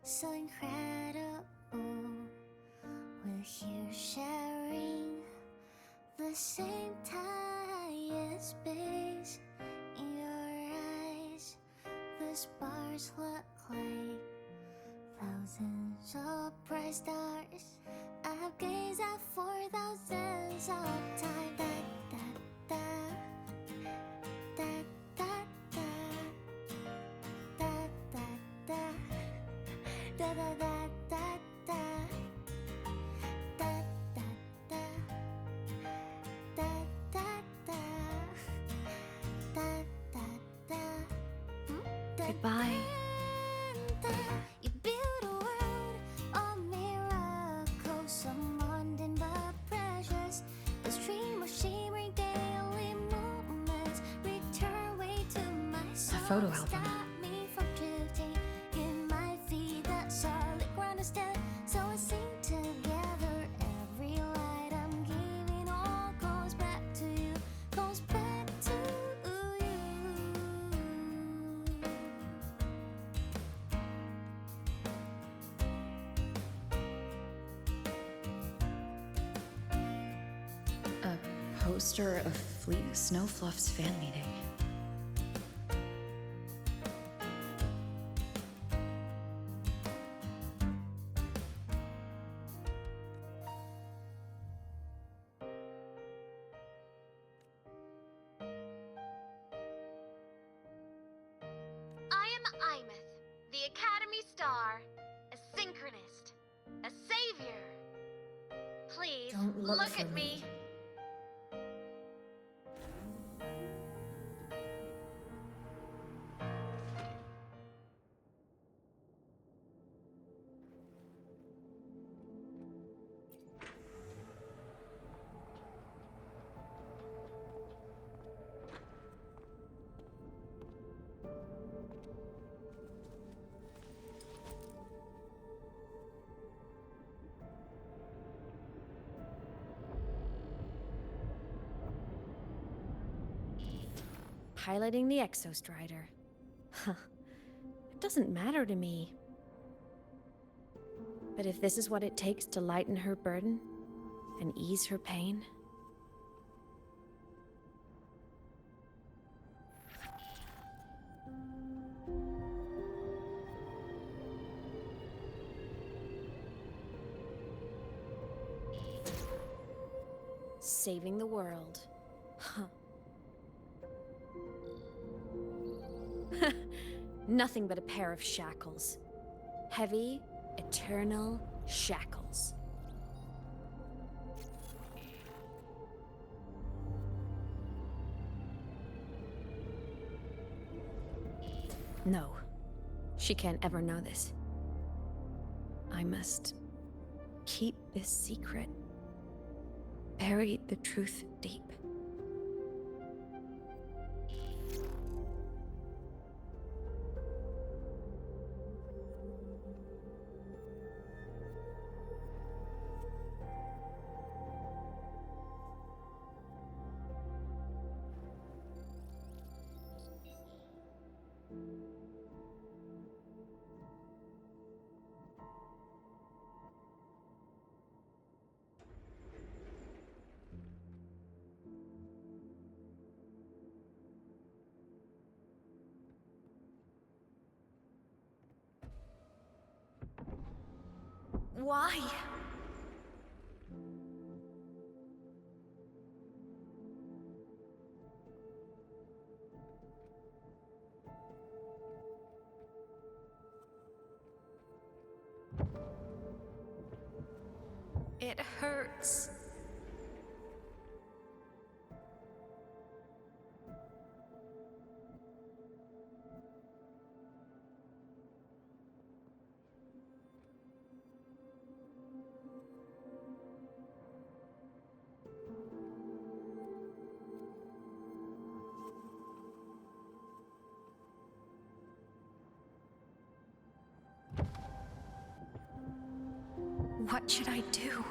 so incredible? We're here sharing the same time and space. In your eyes, the stars look like thousands of bright stars. I've gazed at for thousands of time. Da, da, da, da, da, da, da, da, Goodbye. You build a world of miracles, some mundane but precious. The stream of shimmering daily moments return way to my soul. A photo album. Stop me from drifting in my feet, that solid ground instead. So I sing together. Every light I'm giving all goes back to you, goes back to you. A poster of Fleet Snowfluff's fan meeting. I am Imeth, the Academy Star, a synchronist, a savior. Please Don't look for at me. me. Piloting the Exostrider. Huh. It doesn't matter to me. But if this is what it takes to lighten her burden and ease her pain, saving the world. Huh. Nothing but a pair of shackles. Heavy, eternal shackles. No, she can't ever know this. I must keep this secret. Bury the truth deep. Why? It hurts. What should I do?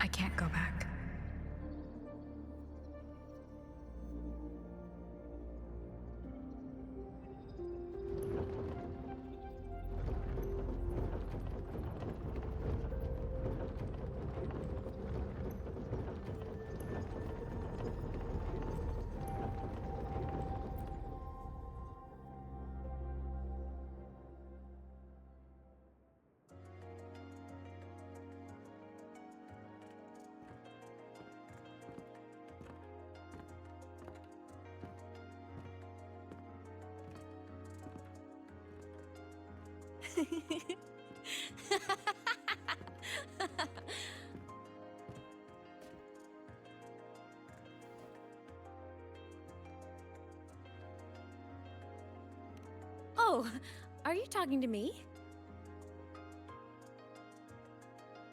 I can't go back. Oh, are you talking to me?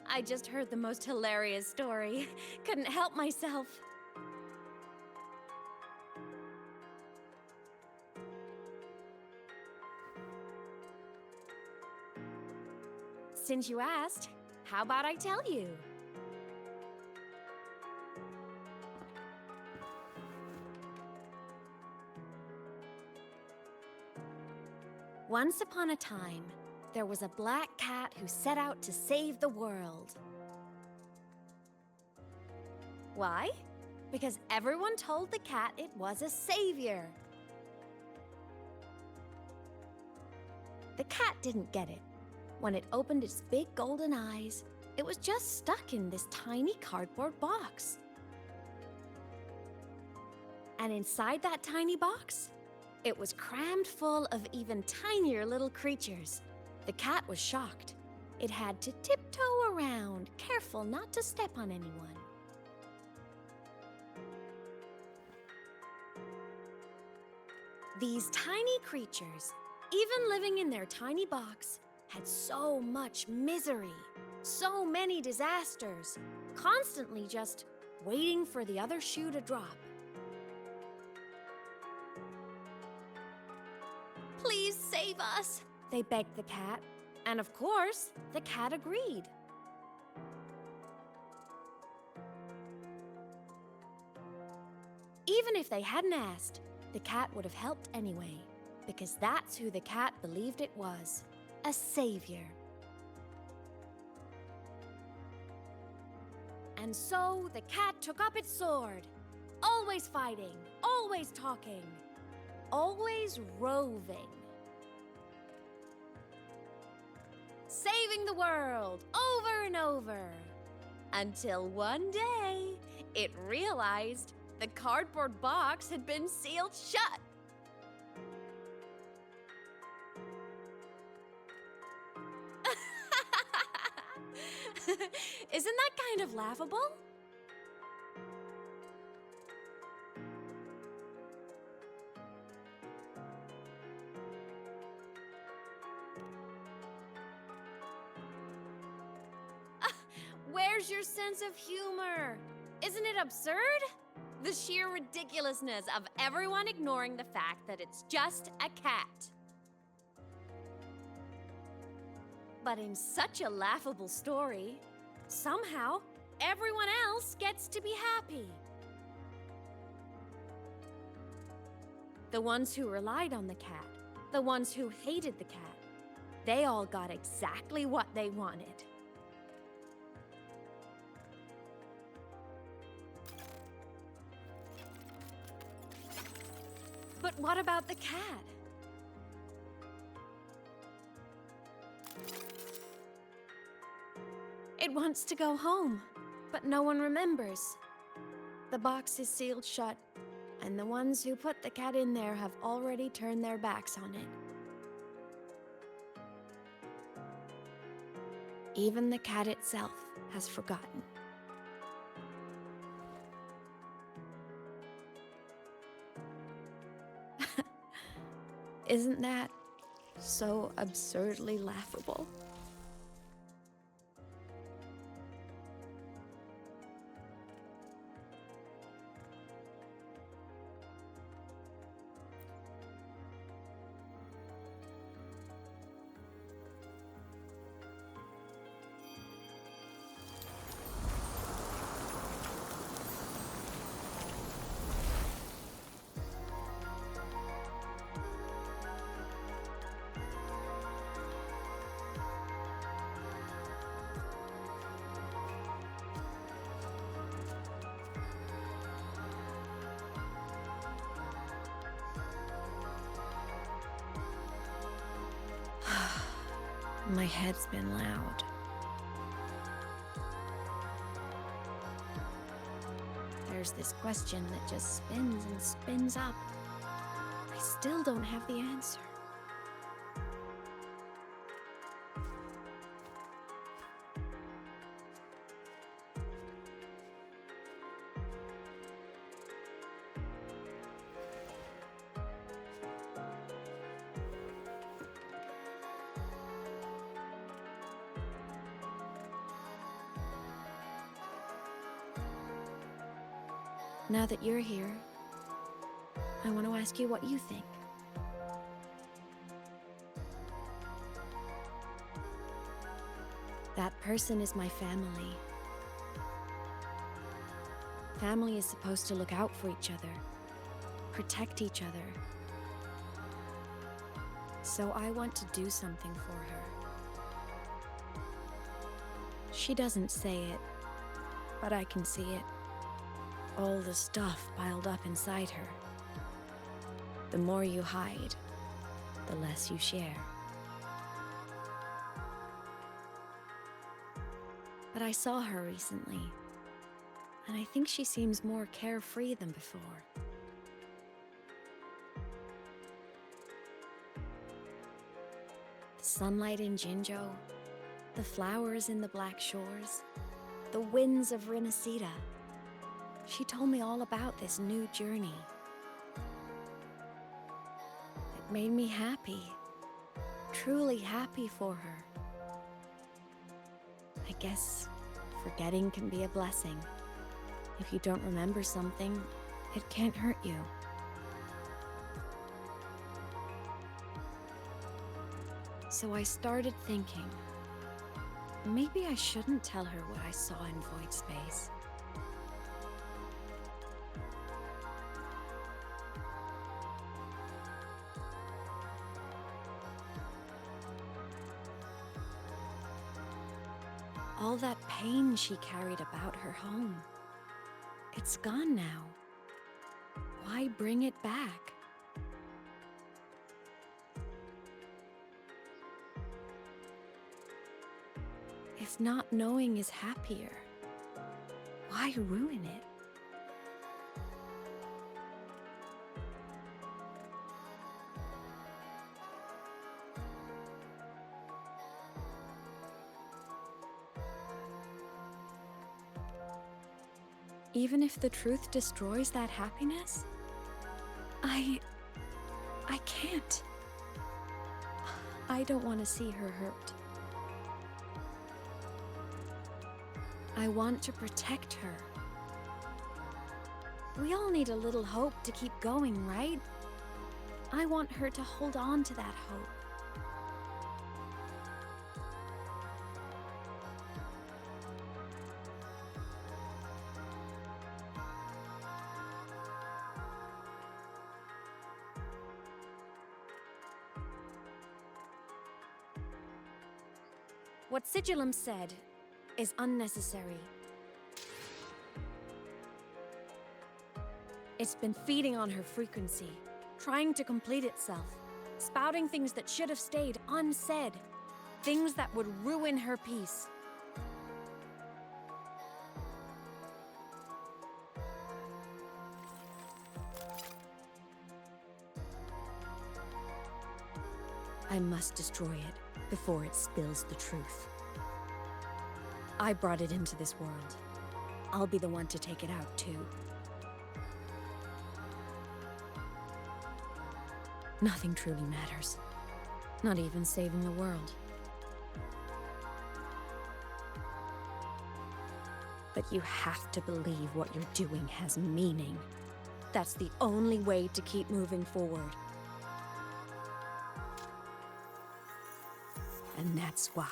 I just heard the most hilarious story. Couldn't help myself. Since you asked, how about I tell you? Once upon a time, there was a black cat who set out to save the world. Why? Because everyone told the cat it was a savior. The cat didn't get it. When it opened its big golden eyes, it was just stuck in this tiny cardboard box. And inside that tiny box, it was crammed full of even tinier little creatures. The cat was shocked. It had to tiptoe around, careful not to step on anyone. These tiny creatures, even living in their tiny box, had so much misery, so many disasters, constantly just waiting for the other shoe to drop. Please save us, they begged the cat. And of course, the cat agreed. Even if they hadn't asked, the cat would have helped anyway, because that's who the cat believed it was, a savior. And so the cat took up its sword, always fighting, always talking, always roving. Saving the world over and over. Until one day, it realized the cardboard box had been sealed shut. Isn't that kind of laughable? Where's your sense of humor? Isn't it absurd? The sheer ridiculousness of everyone ignoring the fact that it's just a cat. But in such a laughable story, somehow everyone else gets to be happy. The ones who relied on the cat, the ones who hated the cat, they all got exactly what they wanted. But what about the cat? It wants to go home, but no one remembers. The box is sealed shut, and the ones who put the cat in there have already turned their backs on it. Even the cat itself has forgotten. Isn't that so absurdly laughable? My head's been loud. There's this question that just spins and spins up. I still don't have the answer. Now that you're here, I want to ask you what you think. That person is my family. Family is supposed to look out for each other, protect each other. So I want to do something for her. She doesn't say it, but I can see it. All the stuff piled up inside her. The more you hide, the less you share. But I saw her recently, and I think she seems more carefree than before. The sunlight in Jinzhou, the flowers in the Black Shores, the winds of Rinasita. She told me all about this new journey. It made me happy, truly happy for her. I guess forgetting can be a blessing. If you don't remember something, it can't hurt you. So I started thinking, maybe I shouldn't tell her what I saw in Void Space. All that pain she carried about her home, it's gone now. Why bring it back? If not knowing is happier, why ruin it? Even if the truth destroys that happiness, I can't. I don't want to see her hurt. I want to protect her. We all need a little hope to keep going, right? I want her to hold on to that hope. What Sigillum said is unnecessary. It's been feeding on her frequency, trying to complete itself, spouting things that should have stayed unsaid, things that would ruin her peace. I must destroy it before it spills the truth. I brought it into this world. I'll be the one to take it out, too. Nothing truly matters. Not even saving the world. But you have to believe what you're doing has meaning. That's the only way to keep moving forward. And that's why.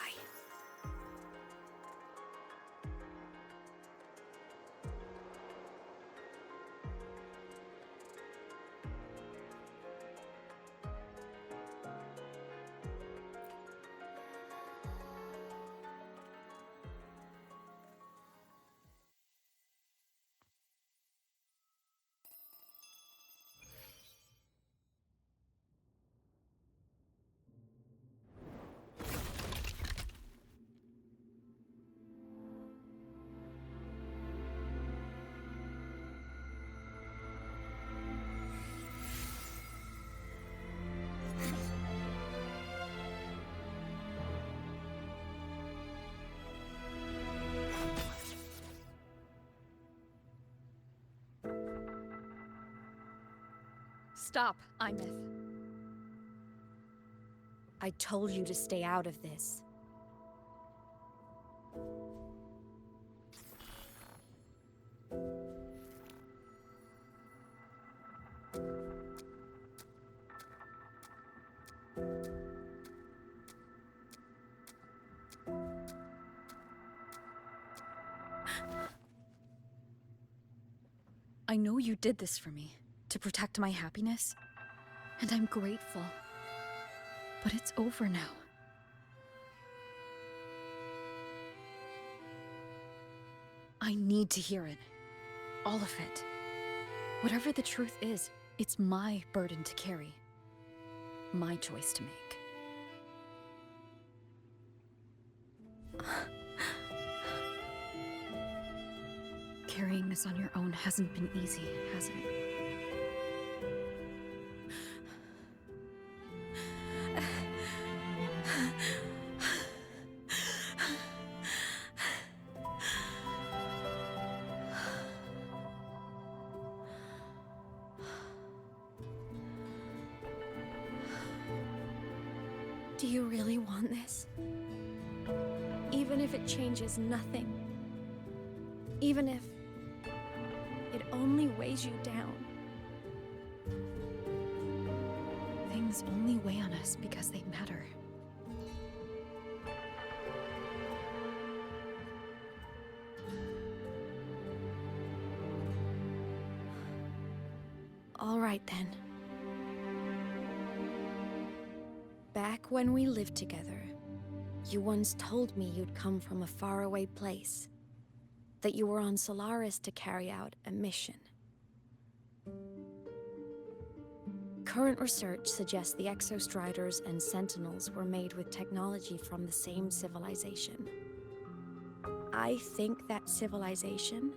Stop, Imeth. I told you to stay out of this. I know you did this for me, to protect my happiness, and I'm grateful. But it's over now. I need to hear it. All of it. Whatever the truth is, it's my burden to carry. My choice to make. Carrying this on your own hasn't been easy, has it? Do you really want this? Even if it changes nothing? Even if it only weighs you down? Things only weigh on us because they matter. All right then. Back when we lived together, you once told me you'd come from a faraway place. That you were on Solaris to carry out a mission. Current research suggests the Exostriders and Sentinels were made with technology from the same civilization. I think that civilization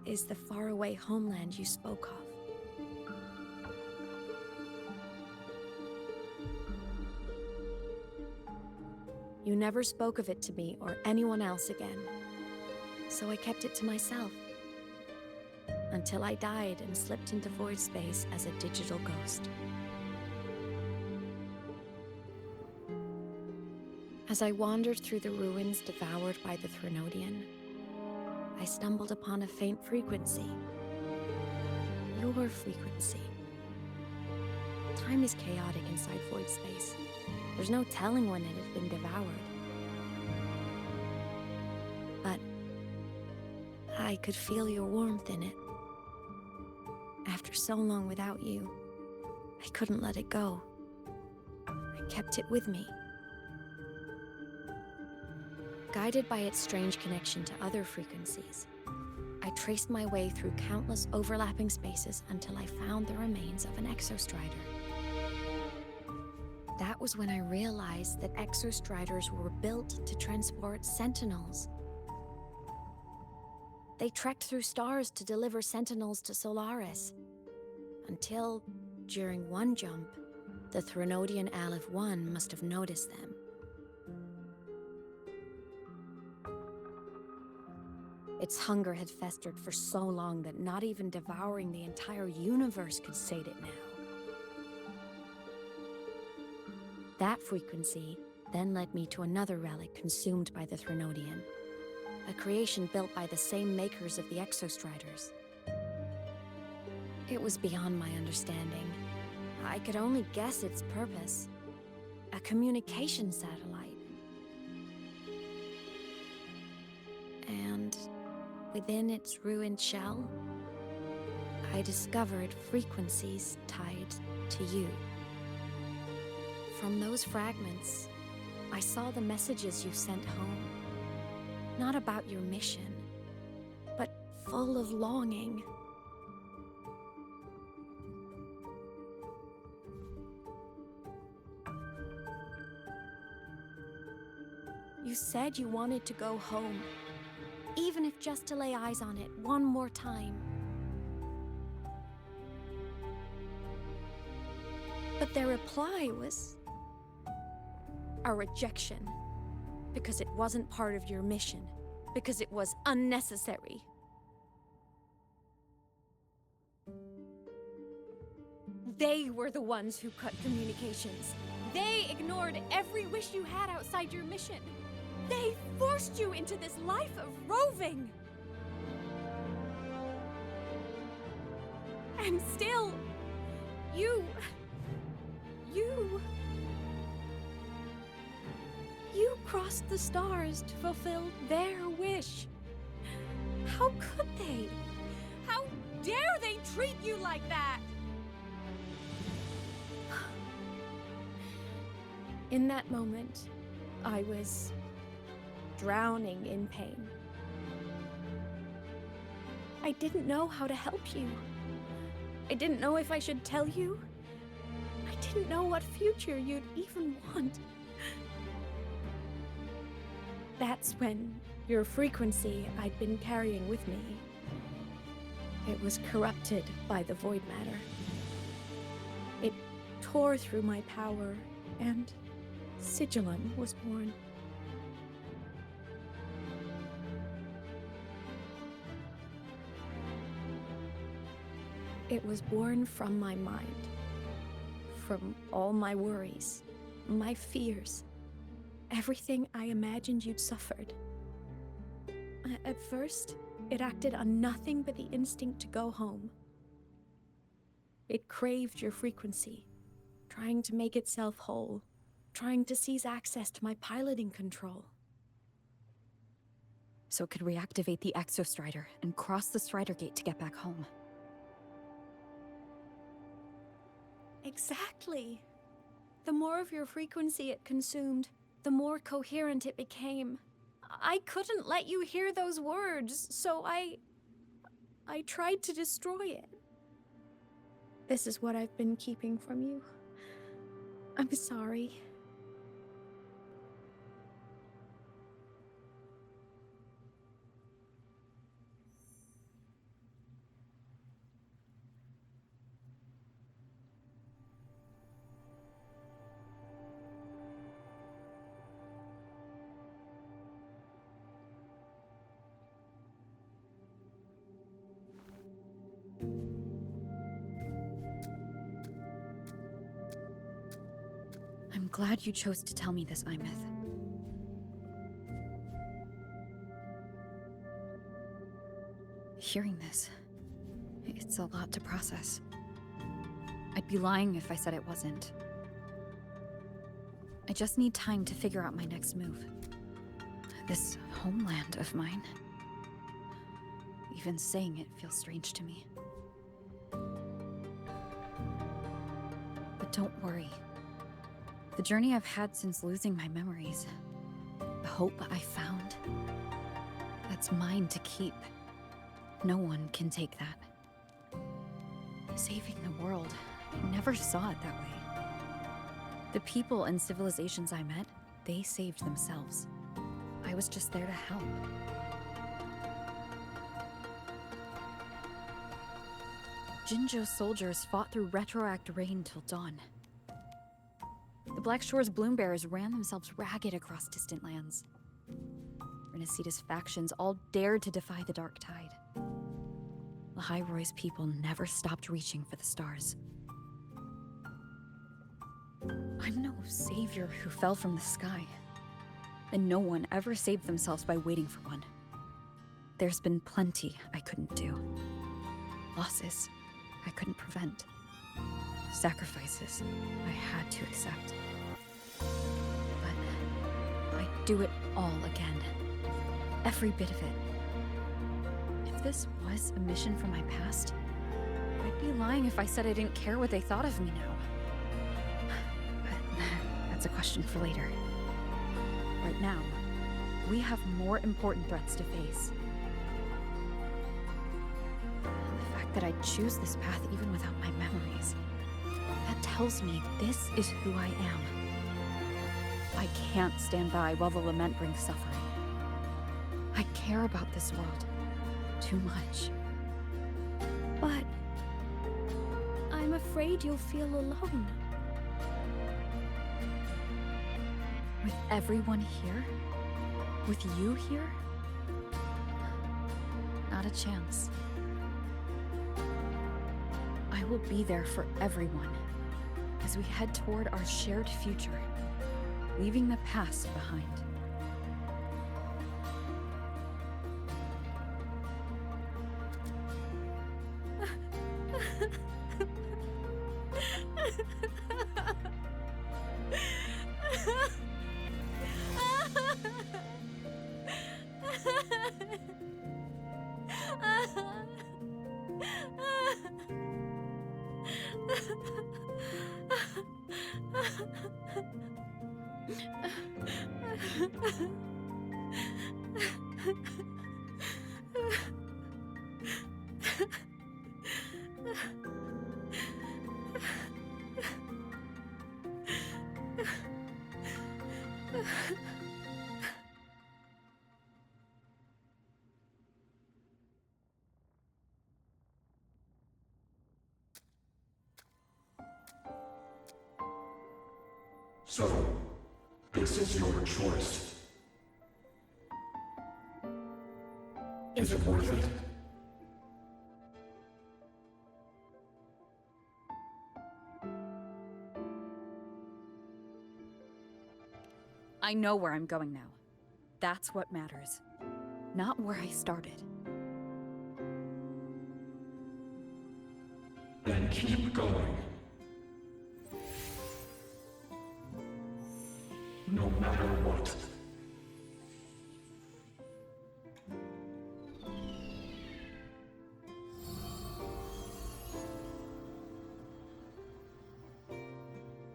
is the faraway homeland you spoke of. You never spoke of it to me or anyone else again, so I kept it to myself. Until I died and slipped into void space as a digital ghost. As I wandered through the ruins devoured by the Threnodian, I stumbled upon a faint frequency. Your frequency. Time is chaotic inside void space. There's no telling when it has been devoured. But I could feel your warmth in it. After so long without you, I couldn't let it go. I kept it with me. Guided by its strange connection to other frequencies, I traced my way through countless overlapping spaces until I found the remains of an Exostrider. That was when I realized that Exostriders were built to transport Sentinels. They trekked through stars to deliver Sentinels to Solaris. Until, during one jump, the Threnodian Aleph 1 must have noticed them. Its hunger had festered for so long that not even devouring the entire universe could sate it now. That frequency then led me to another relic consumed by the Threnodian, a creation built by the same makers of the Exostriders. It was beyond my understanding. I could only guess its purpose. A communication satellite. And within its ruined shell, I discovered frequencies tied to you. From those fragments, I saw the messages you sent home. Not about your mission, but full of longing. You said you wanted to go home, even if just to lay eyes on it one more time. But their reply was a rejection, because it wasn't part of your mission, because it was unnecessary. They were the ones who cut communications. They ignored every wish you had outside your mission. They forced you into this life of roving. And still, you crossed the stars to fulfill their wish. treat you like that! In that moment, I was drowning in pain. I didn't know how to help you. I didn't know if I should tell you. I didn't know what future you'd even want. That's when your frequency I'd been carrying with me, it was corrupted by the void matter. It tore through my power, and Sigillum was born. It was born from my mind, from all my worries, my fears, everything I imagined you'd suffered. At first, it acted on nothing but the instinct to go home. It craved your frequency, trying to make itself whole, trying to seize access to my piloting control. So it could reactivate the Exostrider and cross the Strider Gate to get back home. Exactly. The more of your frequency it consumed, the more coherent it became. I couldn't let you hear those words, so I tried to destroy it. This is what I've been keeping from you. I'm sorry. I'm glad you chose to tell me this, Imeth. Hearing this, it's a lot to process. I'd be lying if I said it wasn't. I just need time to figure out my next move. This homeland of mine. Even saying it feels strange to me. But don't worry. The journey I've had since losing my memories, the hope I found, that's mine to keep. No one can take that. Saving the world, I never saw it that way. The people and civilizations I met, they saved themselves. I was just there to help. Jinzhou's soldiers fought through retroact rain till dawn. The Black Shore's Bloombearers ran themselves ragged across distant lands. Renacita's factions all dared to defy the Dark Tide. Lahai-Roy's people never stopped reaching for the stars. I'm no savior who fell from the sky. And no one ever saved themselves by waiting for one. There's been plenty I couldn't do. Losses I couldn't prevent. Sacrifices I had to accept. But I'd do it all again. Every bit of it. If this was a mission from my past, I'd be lying if I said I didn't care what they thought of me now. But that's a question for later. Right now, we have more important threats to face. The fact that I choose this path even without my memories, that tells me this is who I am. I can't stand by while the lament brings suffering. I care about this world too much. But I'm afraid you'll feel alone. With everyone here? With you here? Not a chance. I will be there for everyone as we head toward our shared future, leaving the past behind. So, this is your choice. Is it worth it? I know where I'm going now. That's what matters. Not where I started. Then keep going. No matter what.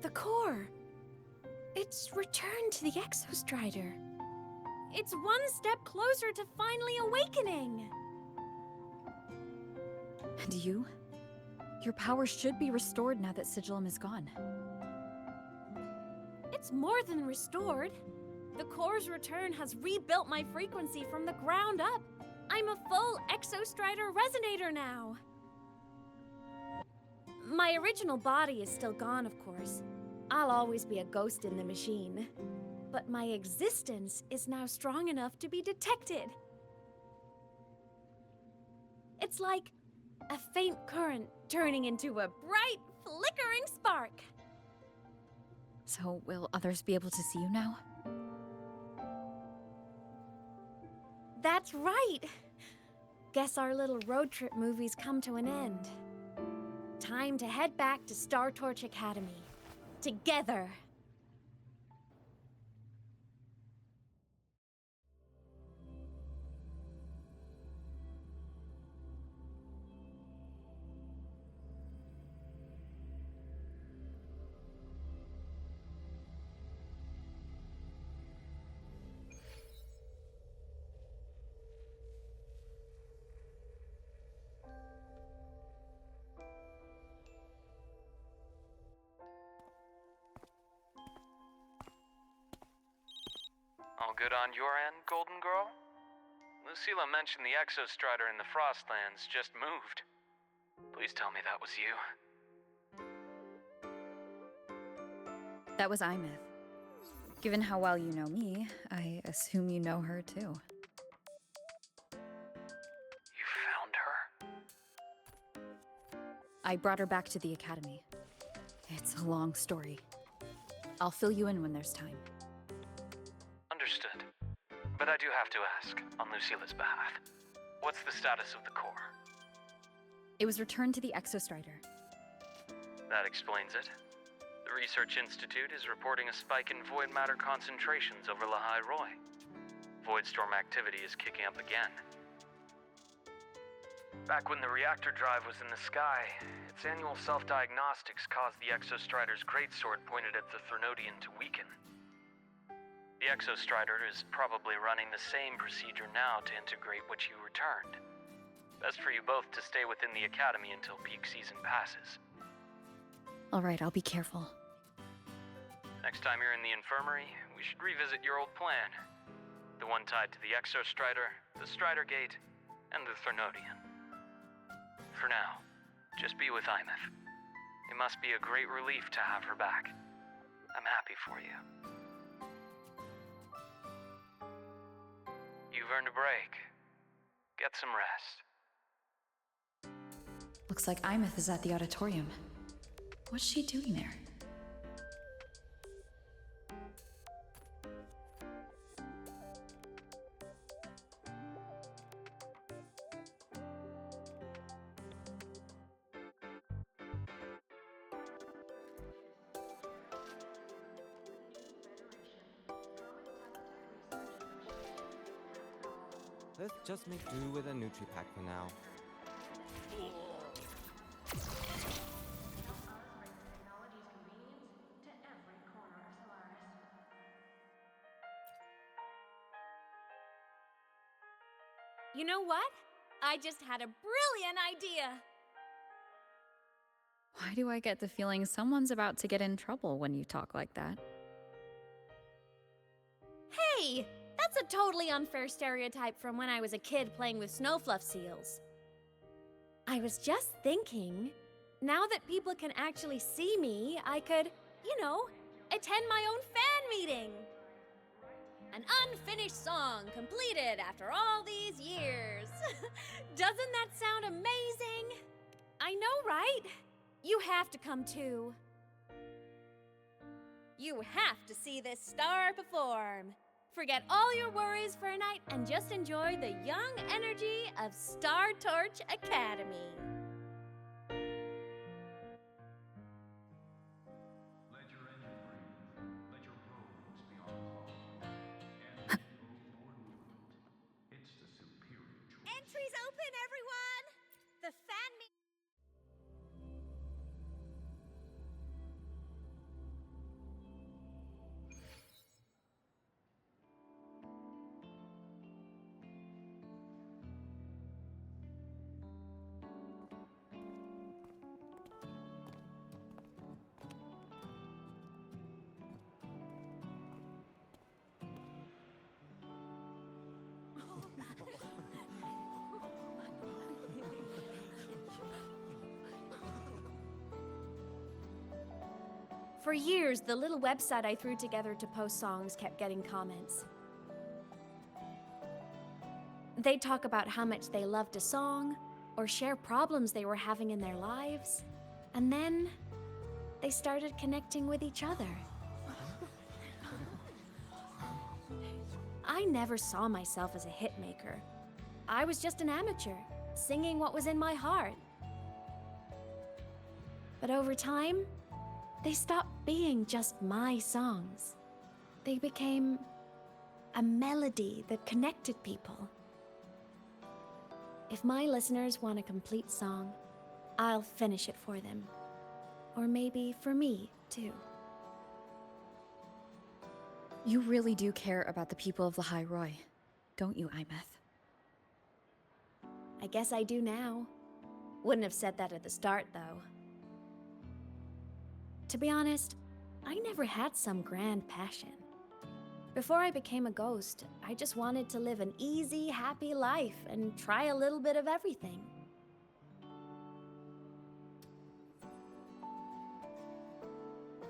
The core. It's returned to the Exostrider. It's one step closer to finally awakening. And you? Your power should be restored now that Sigillum is gone. It's more than restored. The core's return has rebuilt my frequency from the ground up. I'm a full Exostrider resonator now. My original body is still gone, of course. I'll always be a ghost in the machine. But my existence is now strong enough to be detected. It's like a faint current turning into a bright, flickering spark. So, will others be able to see you now? That's right! Guess our little road trip movie's come to an end. Time to head back to Star Torch Academy. Together! All good on your end, Golden Girl? Lucilla mentioned the Exostrider in the Frostlands just moved. Please tell me that was you. That was Imeth. Given how well you know me, I assume you know her too. You found her? I brought her back to the Academy. It's a long story. I'll fill you in when there's time. Understood. But I do have to ask, on Lucilla's behalf, what's the status of the core? It was returned to the Exostrider. That explains it. The Research Institute is reporting a spike in void matter concentrations over Lahai Roy. Voidstorm activity is kicking up again. Back when the reactor drive was in the sky, its annual self-diagnostics caused the Exostrider's greatsword pointed at the Threnodian to weaken. The Exostrider is probably running the same procedure now to integrate what you returned. Best for you both to stay within the Academy until peak season passes. All right, I'll be careful. Next time you're in the infirmary, we should revisit your old plan. The one tied to the Exostrider, the Strider Gate, and the Threnodian. For now, just be with Imeth. It must be a great relief to have her back. I'm happy for you. You've earned a break. Get some rest. Looks like Imeth is at the auditorium. What's she doing there? Let's just make do with a Nutri-Pack for now. You know what? I just had a brilliant idea. Why do I get the feeling someone's about to get in trouble when you talk like that? Hey, that's a totally unfair stereotype from when I was a kid playing with snowfluff seals. I was just thinking, now that people can actually see me, I could, attend my own fan meeting. An unfinished song completed after all these years. Doesn't that sound amazing? I know, right? You have to come too. You have to see this star perform. Forget all your worries for a night and just enjoy the young energy of Star Torch Academy. Entries open, everyone! The fan meeting. For years, the little website I threw together to post songs kept getting comments. They'd talk about how much they loved a song, or share problems they were having in their lives, and then they started connecting with each other. I never saw myself as a hitmaker. I was just an amateur, singing what was in my heart. But over time, they stopped being just my songs. They became a melody that connected people. If my listeners want a complete song, I'll finish it for them. Or maybe for me, too. You really do care about the people of Lahai Roi, don't you, Imeth? I guess I do now. Wouldn't have said that at the start, though. To be honest, I never had some grand passion. Before I became a ghost, I just wanted to live an easy, happy life and try a little bit of everything.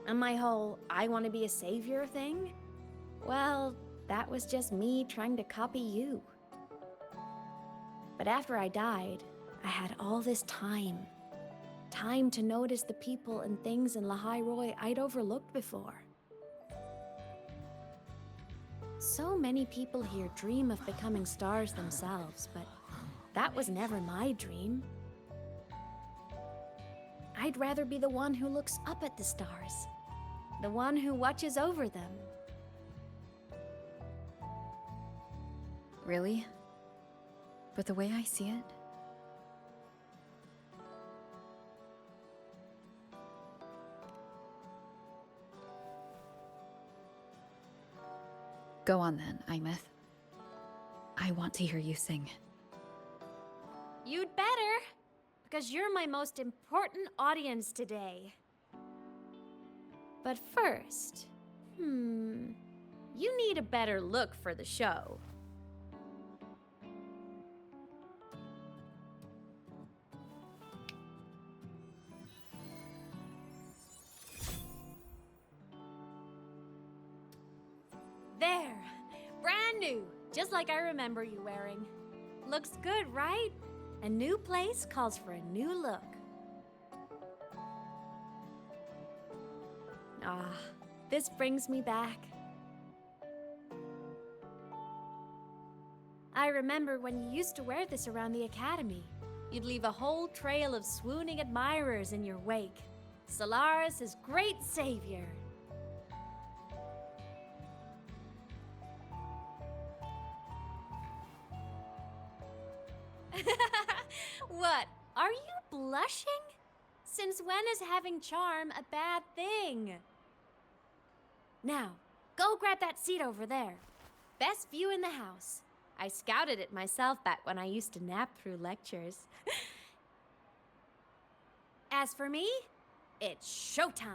And my whole I want to be a savior thing? Well, that was just me trying to copy you. But after I died, I had all this time. Time to notice the people and things in Lahai Roi I'd overlooked before. So many people here dream of becoming stars themselves, but that was never my dream. I'd rather be the one who looks up at the stars, the one who watches over them. Really? But the way I see it, go on then, Imeth. I want to hear you sing. You'd better, because you're my most important audience today. But first, you need a better look for the show. There, brand new, just like I remember you wearing. Looks good, right? A new place calls for a new look. Ah, this brings me back. I remember when you used to wear this around the academy. You'd leave a whole trail of swooning admirers in your wake. Solaris' great savior. What? Are you blushing? Since when is having charm a bad thing? Now, go grab that seat over there. Best view in the house. I scouted it myself back when I used to nap through lectures. As for me, it's showtime.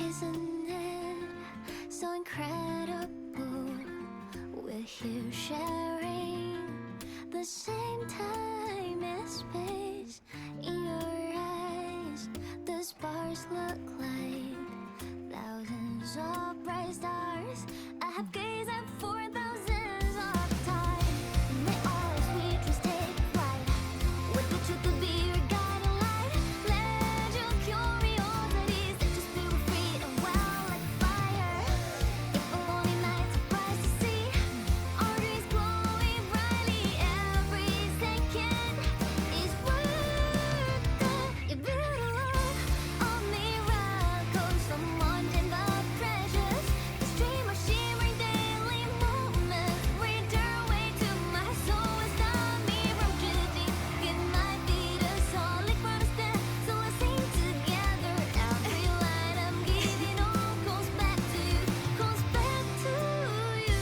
Isn't it so incredible? We're here sharing the same time and space. In your eyes, the sparks look like thousands of bright stars. I have gazed at for thousands of time. May all sweet dreams take flight. With the truth to be your guiding light. Let your curiosity set your spirit free and well like fire. If a lonely night surprised to see our dreams glowing brightly, every second is worth it. You build a love of miracles, someone in the treasures. The stream of shimmering daily moments read their way to my soul and stop me from drifting. It might be the solid ground to stand, so let's sing together. Every line I'm giving all comes back to you, comes back to you.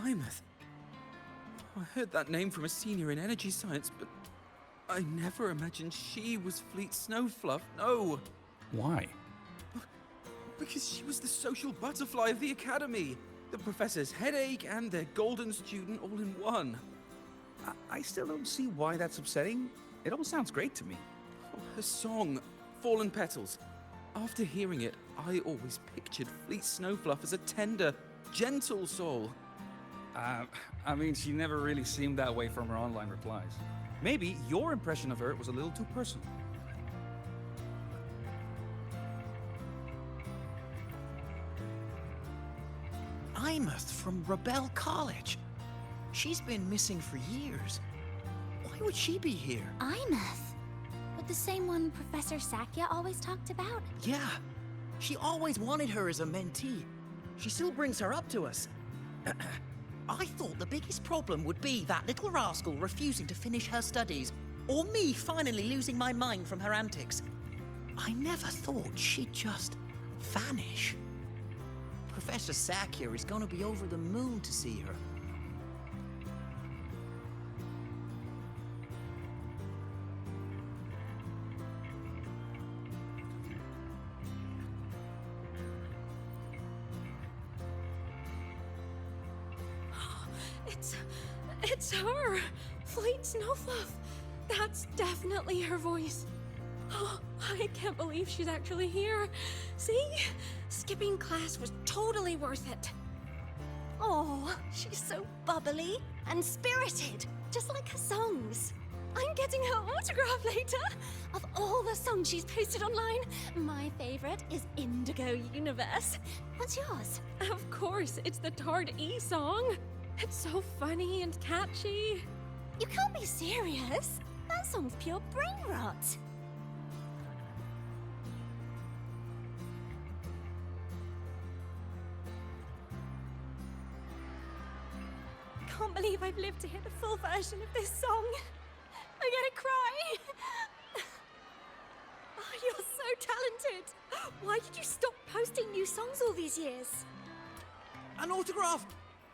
Imeth. I heard that name from a senior in energy science, but I never imagined she was Fleet Snowfluff, no. Why? Because she was the social butterfly of the Academy, the professor's headache and their golden student all in one. I still don't see why that's upsetting. It all sounds great to me. Her song, Fallen Petals. After hearing it, I always pictured Fleet Snowfluff as a tender, gentle soul. I mean, she never really seemed that way from her online replies. Maybe your impression of her was a little too personal. Imeth from Rebel College. She's been missing for years. Why would she be here? Imeth. But the same one Professor Sakya always talked about? Yeah. She always wanted her as a mentee. She still brings her up to us. I thought the biggest problem would be that little rascal refusing to finish her studies, or me finally losing my mind from her antics. I never thought she'd just vanish. Professor Sakya is gonna be over the moon to see her. It's her! Fleet Snowfluff! That's definitely her voice. Oh, I can't believe she's actually here. See? Skipping class was totally worth it. Oh, she's so bubbly and spirited, just like her songs. I'm getting her autograph later. Of all the songs she's posted online, my favorite is Indigo Universe. What's yours? Of course, it's the Tard E song. It's so funny and catchy. You can't be serious. That song's pure brain rot. Can't believe I've lived to hear the full version of this song. I'm gonna cry. Oh, you're so talented. Why did you stop posting new songs all these years? An autograph!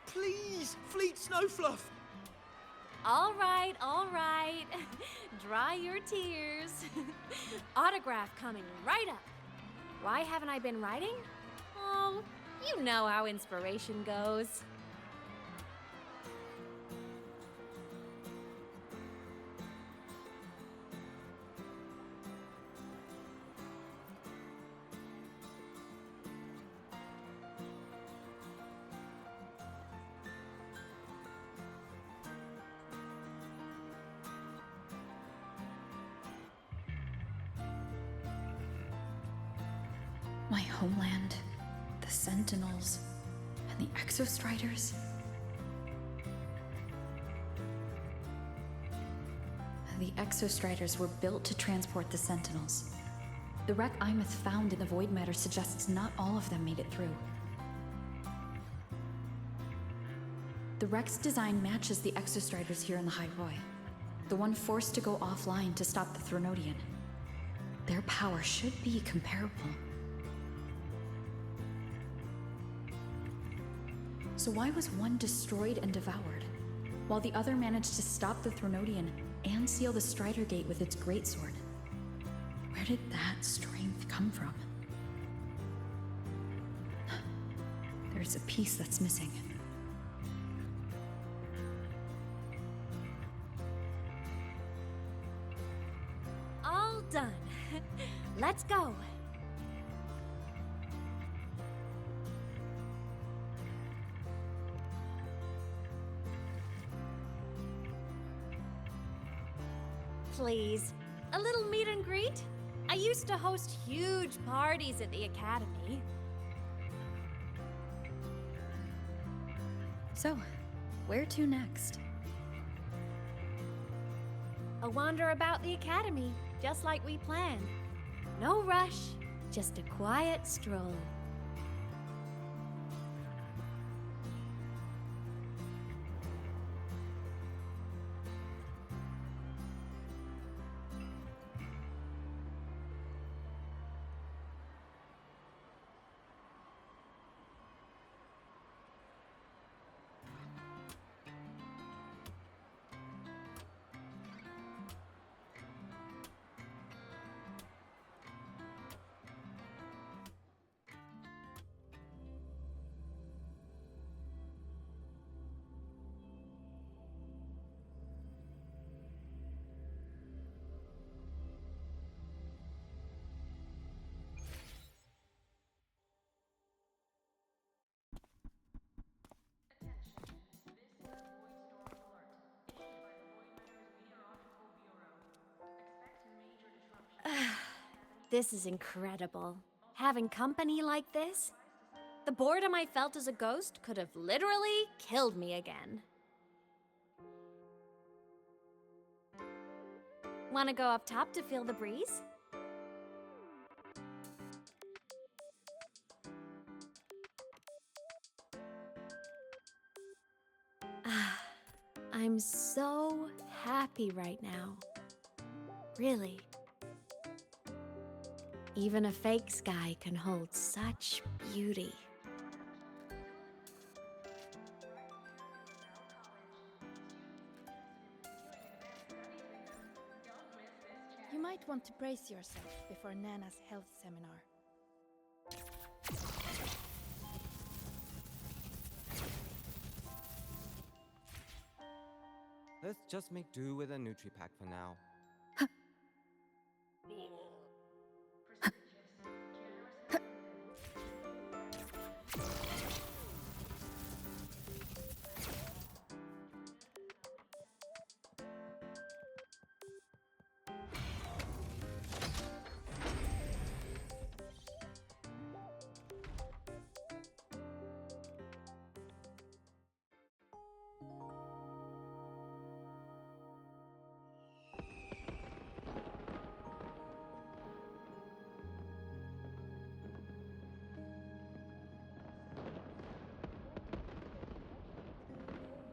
Please, Fleet Snowfluff! All right, all right. Dry your tears. Autograph coming right up. Why haven't I been writing? Oh, you know how inspiration goes. My homeland, the Sentinels, and the Exostriders. The Exostriders were built to transport the Sentinels. The wreck Imeth found in the Void Matter suggests not all of them made it through. The wreck's design matches the Exostriders here in the High Roy, the one forced to go offline to stop the Thronodian. Their power should be comparable. So why was one destroyed and devoured, while the other managed to stop the Thronodian and seal the Strider Gate with its greatsword? Where did that strength come from? There's a piece that's missing. All done. Let's go. Please, a little meet and greet? I used to host huge parties at the Academy. So, where to next? A wander about the Academy, just like we planned. No rush, just a quiet stroll. This is incredible. Having company like this? The boredom I felt as a ghost could have literally killed me again. Wanna go up top to feel the breeze? I'm so happy right now. Really. Even a fake sky can hold such beauty. You might want to brace yourself before Nana's health seminar. Let's just make do with a Nutri-Pack for now.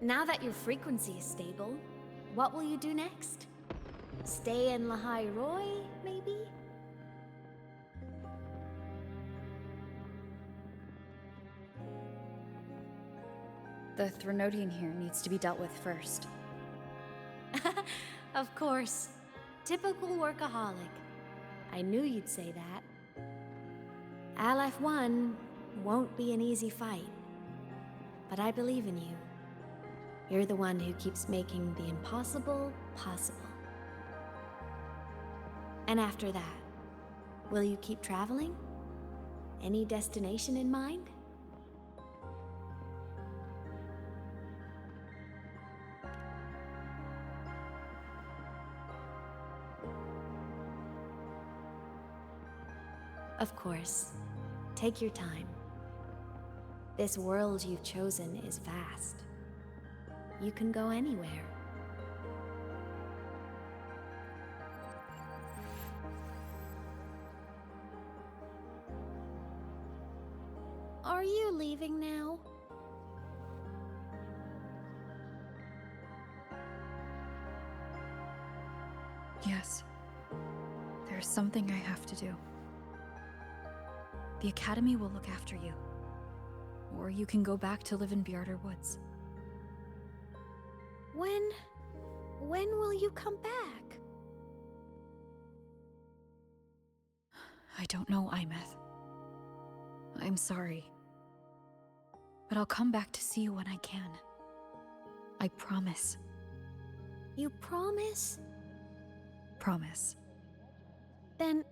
Now that your frequency is stable, what will you do next? Stay in Lahai Roy, maybe? The Thronodian here needs to be dealt with first. Of course. Typical workaholic. I knew you'd say that. LF1 won't be an easy fight. But I believe in you. You're the one who keeps making the impossible possible. And after that, will you keep traveling? Any destination in mind? Of course. Take your time. This world you've chosen is vast. You can go anywhere. Are you leaving now? Yes. There's something I have to do. The Academy will look after you. Or you can go back to live in Bjarder Woods. When will you come back? I don't know, Imeth. I'm sorry. But I'll come back to see you when I can. I promise. You promise? Promise. Then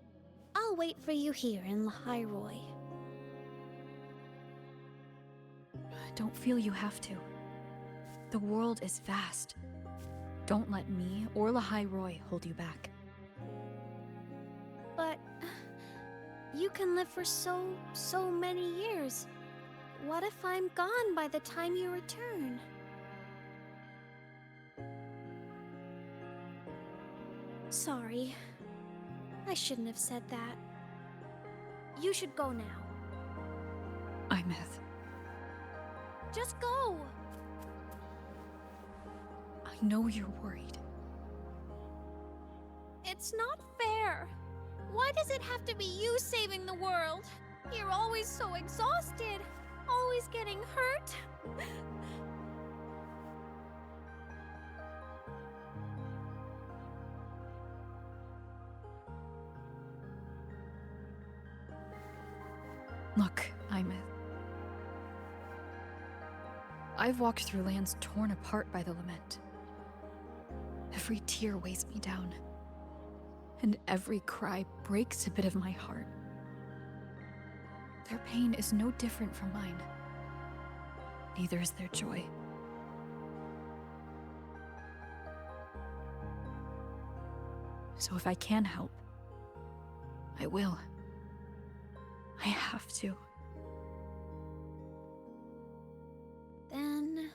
I'll wait for you here in Lahairoi. Don't feel you have to. The world is vast. Don't let me or Lahairoi hold you back. But you can live for so many years. What if I'm gone by the time you return? Sorry. I shouldn't have said that. You should go now. Imeth. Just go! I know you're worried. It's not fair. Why does it have to be you saving the world? You're always so exhausted, always getting hurt. Look, Imeth. I've walked through lands torn apart by the lament. Every tear weighs me down, and every cry breaks a bit of my heart. Their pain is no different from mine. Neither is their joy. So if I can help, I will. I have to. Then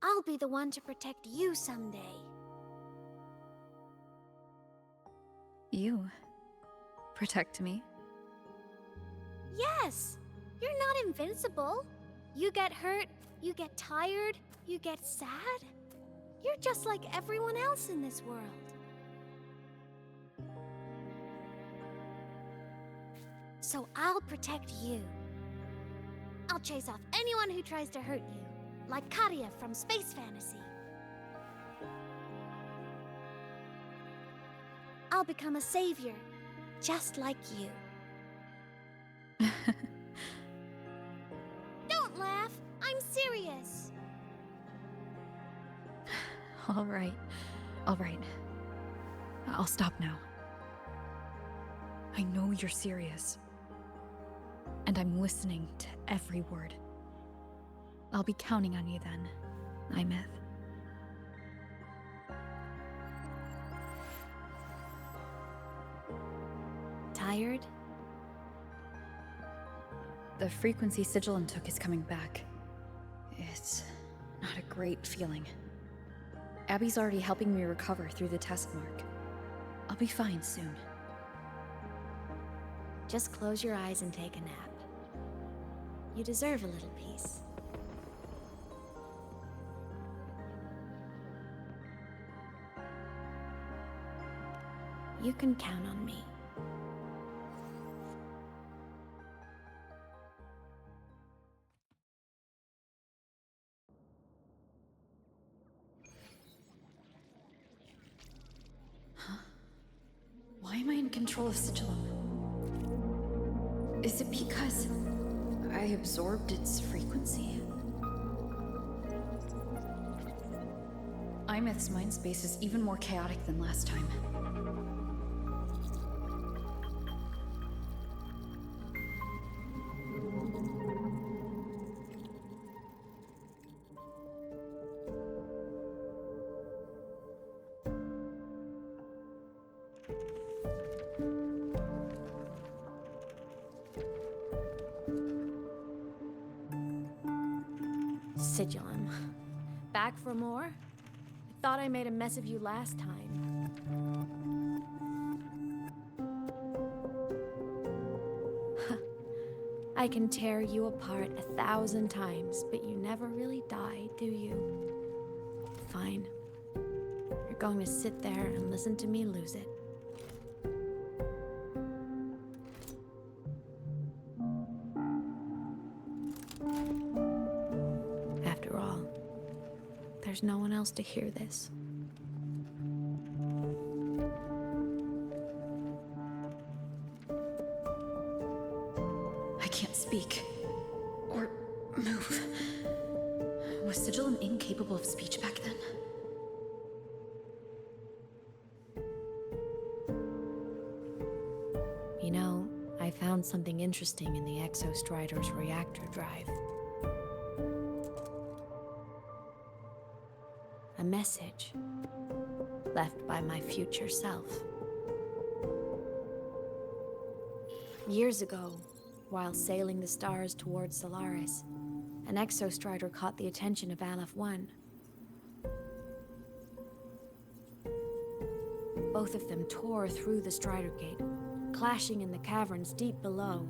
I'll be the one to protect you someday. You protect me? Yes! You're not invincible. You get hurt, you get tired, you get sad. You're just like everyone else in this world. So I'll protect you. I'll chase off anyone who tries to hurt you, like Karia from Space Fantasy. I'll become a savior, just like you. Don't laugh, I'm serious. All right. I'll stop now. I know you're serious. And I'm listening to every word. I'll be counting on you then, Imeth. Tired? The frequency Sigilin took is coming back. It's not a great feeling. Abby's already helping me recover through the test mark. I'll be fine soon. Just close your eyes and take a nap. You deserve a little peace. You can count on me. control of Sigillum. Is it because I absorbed its frequency? Imeth's mind space is even more chaotic than last time. Sigillum. Back for more? I thought I made a mess of you last time. I can tear you apart 1,000 times, but you never really die, do you? Fine. You're going to sit there and listen to me lose it. After all, there's no one else to hear this. I can't speak. Or move. Was Sigillum incapable of speech back then? You know, I found something interesting in the Exostrider's reactor drive. A message left by my future self. Years ago, while sailing the stars towards Solaris, an Exostrider caught the attention of Aleph 1. Both of them tore through the Strider Gate, clashing in the caverns deep below.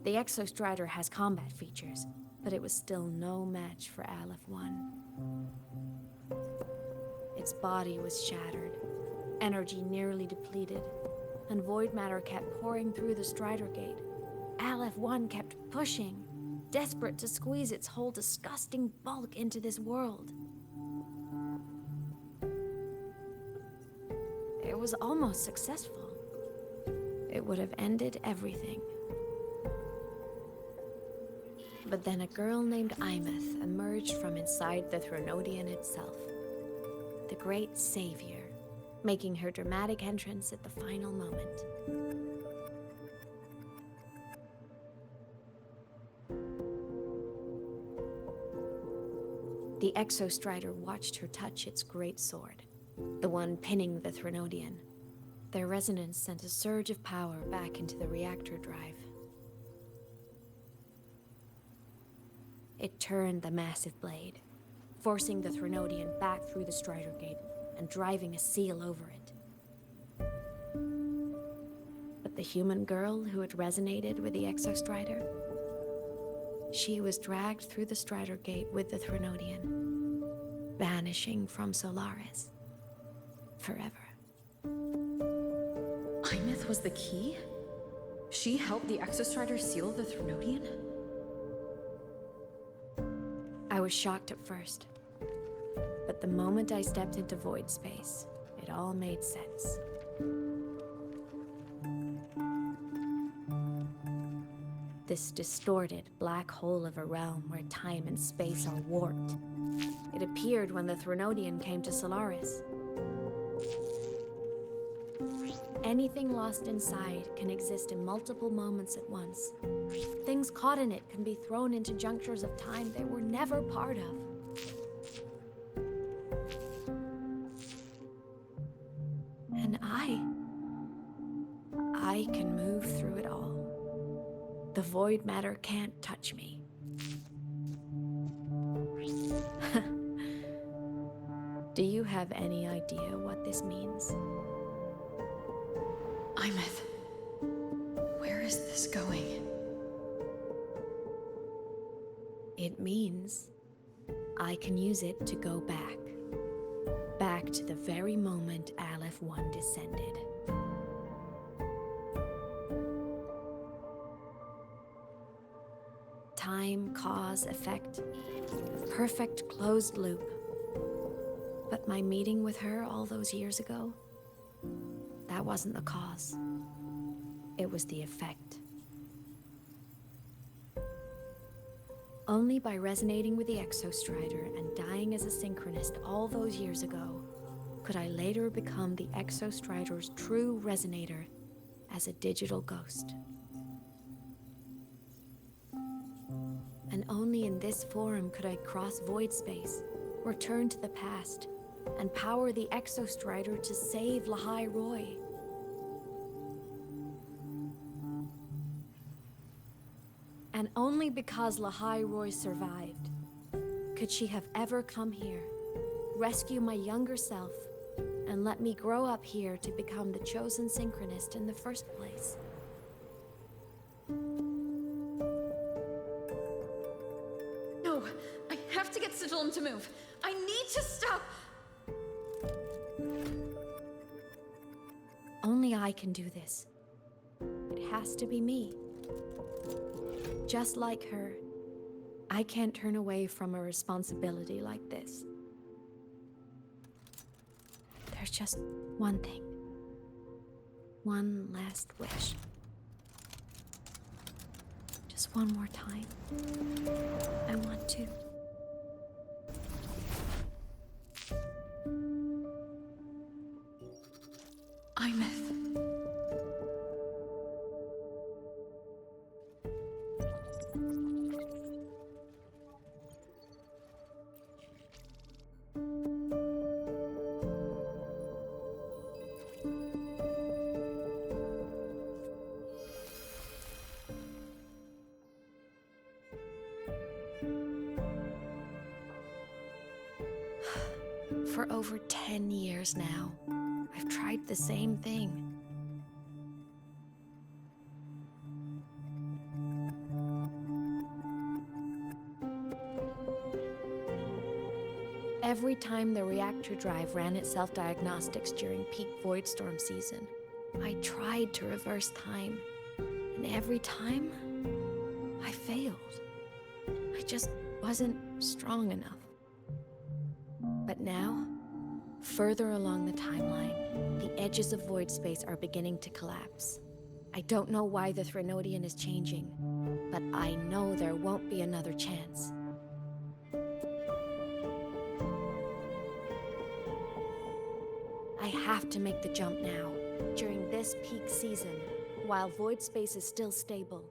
The Exostrider has combat features, but it was still no match for Aleph 1. Its body was shattered, energy nearly depleted, and void matter kept pouring through the Strider Gate. Aleph 1 kept pushing, desperate to squeeze its whole disgusting bulk into this world. It was almost successful. It would have ended everything. But then a girl named Imeth emerged from inside the Threnodian itself. The great savior, making her dramatic entrance at the final moment. The Exostrider watched her touch its great sword, the one pinning the Threnodian. Their resonance sent a surge of power back into the reactor drive. It turned the massive blade, forcing the Threnodian back through the Strider Gate and driving a seal over it. But the human girl who had resonated with the Exostrider, she was dragged through the Strider Gate with the Threnodian, vanishing from Solaris forever. Imeth was the key? She helped the Exostrider seal the Threnodian? I was shocked at first, but the moment I stepped into void space, it all made sense. This distorted black hole of a realm where time and space are warped. It appeared when the Threnodian came to Solaris. Anything lost inside can exist in multiple moments at once. Things caught in it can be thrown into junctures of time they were never part of. And I can move through it all. The void matter can't touch me. Do you have any idea what this means? Imeth, where is this going? It means I can use it to go back. Back to the very moment Aleph 1 descended. Time, cause, effect. Perfect closed loop. But my meeting with her all those years ago, That wasn't the cause. It was the effect. Only by resonating with the Exostrider and dying as a synchronist all those years ago could I later become the Exostrider's true resonator as a digital ghost. And only in this form could I cross void space, return to the past, and power the Exostrider to save Lahai Roy. And only because Lahai Roy survived could she have ever come here, rescue my younger self, and let me grow up here to become the chosen synchronist in the first place. No, I have to get Sigilum to move. I need to stop. Only I can do this. It has to be me. Just like her, I can't turn away from a responsibility like this. There's just one thing. One last wish. Just one more time. I want to. Imeth. For over 10 years now, I've tried the same thing. Every time the reactor drive ran its self-diagnostics during peak Voidstorm season, I tried to reverse time. And every time, I failed. I just wasn't strong enough. But now, further along the timeline, the edges of void space are beginning to collapse. I don't know why the Threnodian is changing, but I know there won't be another chance. I have to make the jump now, during this peak season, while void space is still stable.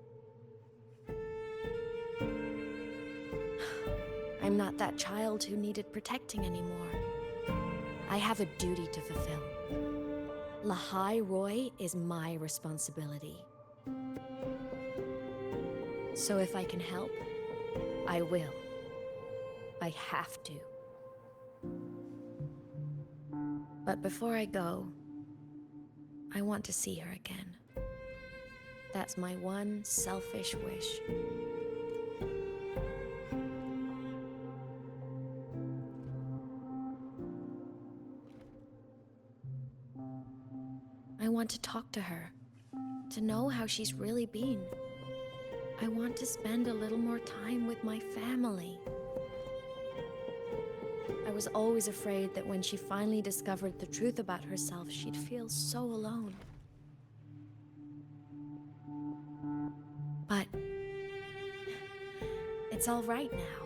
I'm not that child who needed protecting anymore. I have a duty to fulfill. Lahai Roy is my responsibility. So if I can help, I will. I have to. But before I go, I want to see her again. That's my one selfish wish. I want to talk to her, to know how she's really been. I want to spend a little more time with my family. I was always afraid that when she finally discovered the truth about herself, she'd feel so alone. But it's all right now.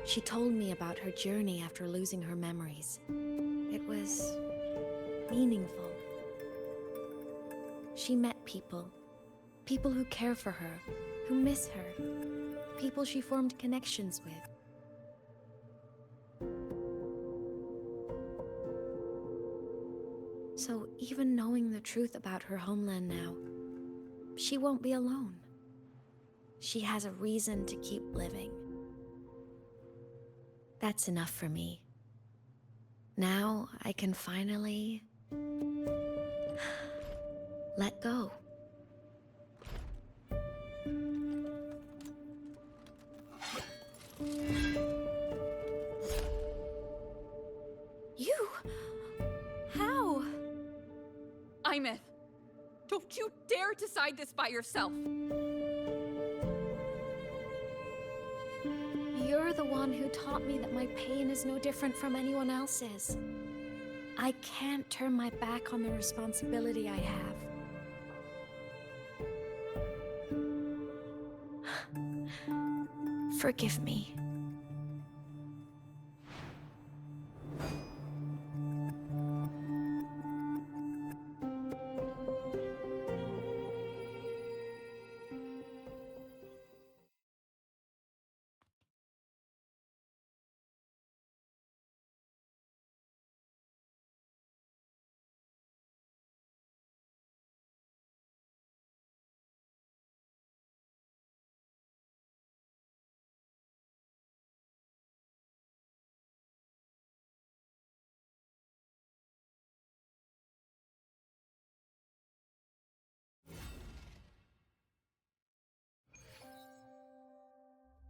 She told me about her journey after losing her memories. It was meaningful. She met people who care for her, who miss her, people she formed connections with. So even knowing the truth about her homeland now, she won't be alone. She has a reason to keep living. That's enough for me. Now I can finally let go. You? How? Imeth, don't you dare decide this by yourself. You're the the one who taught me that my pain is no different from anyone else's. I can't turn my back on the responsibility I have. Forgive me.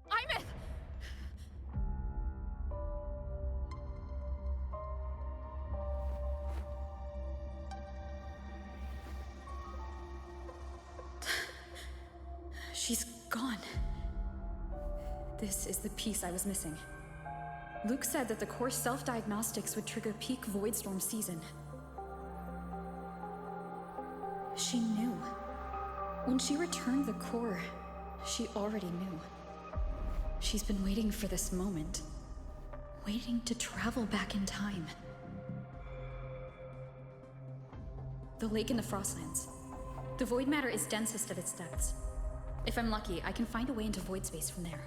Imeth! She's gone. This is the piece I was missing. Luke said that the core self-diagnostics would trigger peak Voidstorm season. She knew. When she returned the core, she already knew. She's been waiting for this moment. Waiting to travel back in time. The lake in the Frostlands. The void matter is densest at its depths. If I'm lucky, I can find a way into void space from there.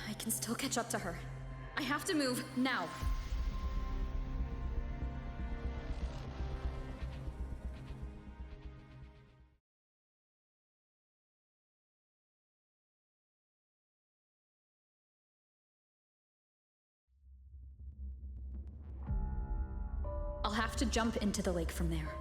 I can still catch up to her. I have to move, now. I'll have to jump into the lake from there.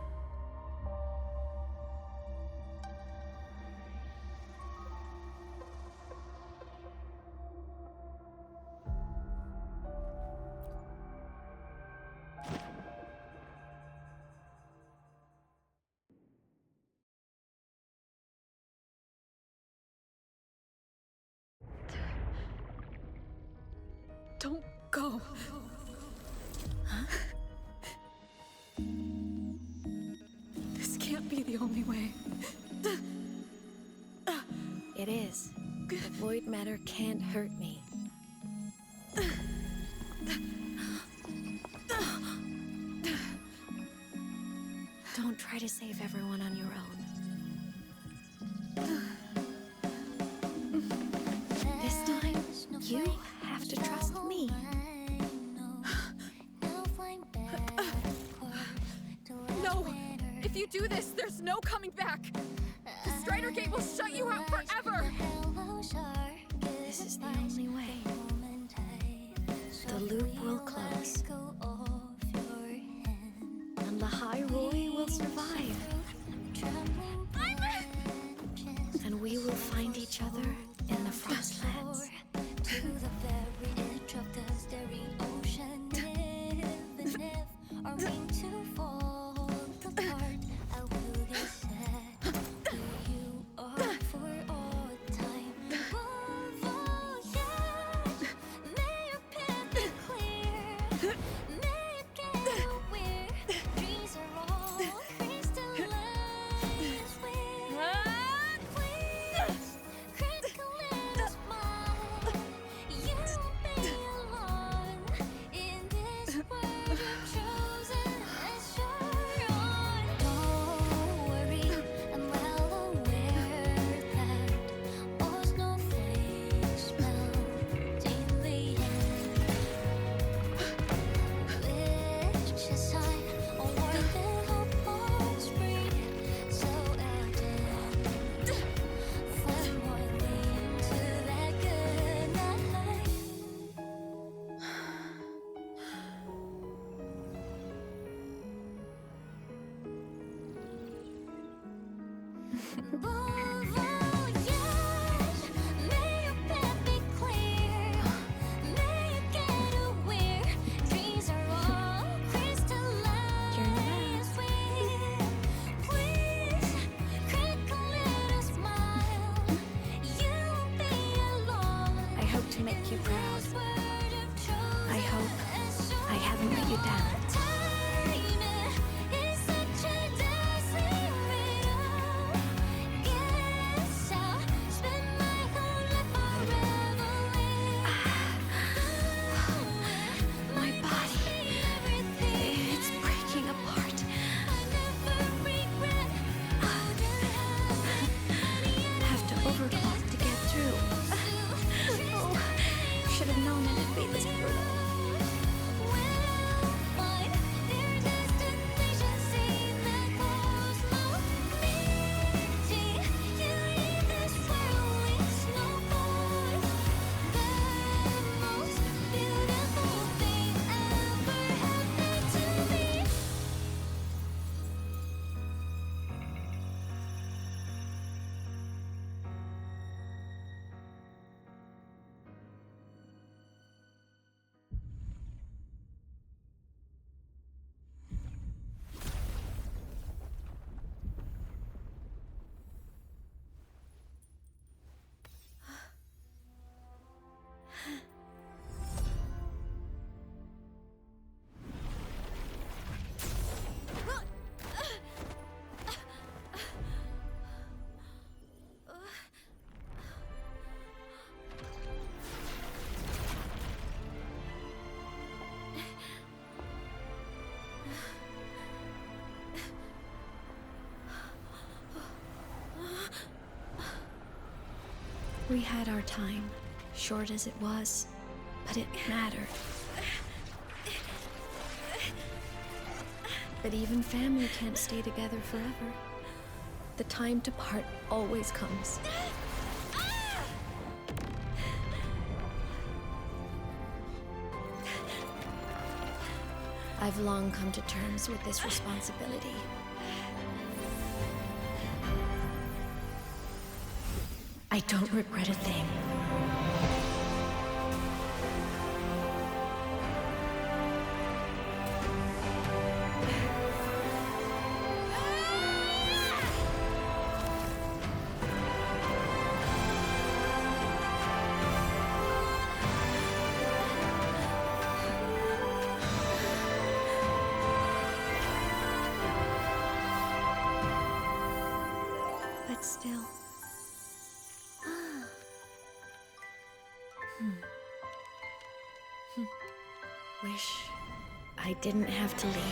Don't go. Huh? This can't be the only way. It is. The void matter can't hurt me. Don't try to save everyone on your own. This time, you have to trust me. No! If you do this, there's no coming back! The Strider Gate will shut you out forever! This is the only way. The loop will close. And Lahai Roy will survive. And we will find each other in the Frostlands. To the very edge of the starry ocean. Even if our wings to fall apart, I will get sad where you are for all time. Voyage, may your path be clear. May you get where dreams are all crystallized with please, critical little smile. You won't be alone in this world you've chosen as your own. Don't worry, I'm well aware that all snowflakes melt in the end. Which is sign of what the hope was free, so evident. From boiling to that good night. Voyage, may your path be clear. May you get aware dreams are all crystallized with please, critical little We had our time, short as it was, but it mattered. But even family can't stay together forever. The time to part always comes. I've long come to terms with this responsibility. I don't regret a thing. But still. Wish I didn't have to leave you.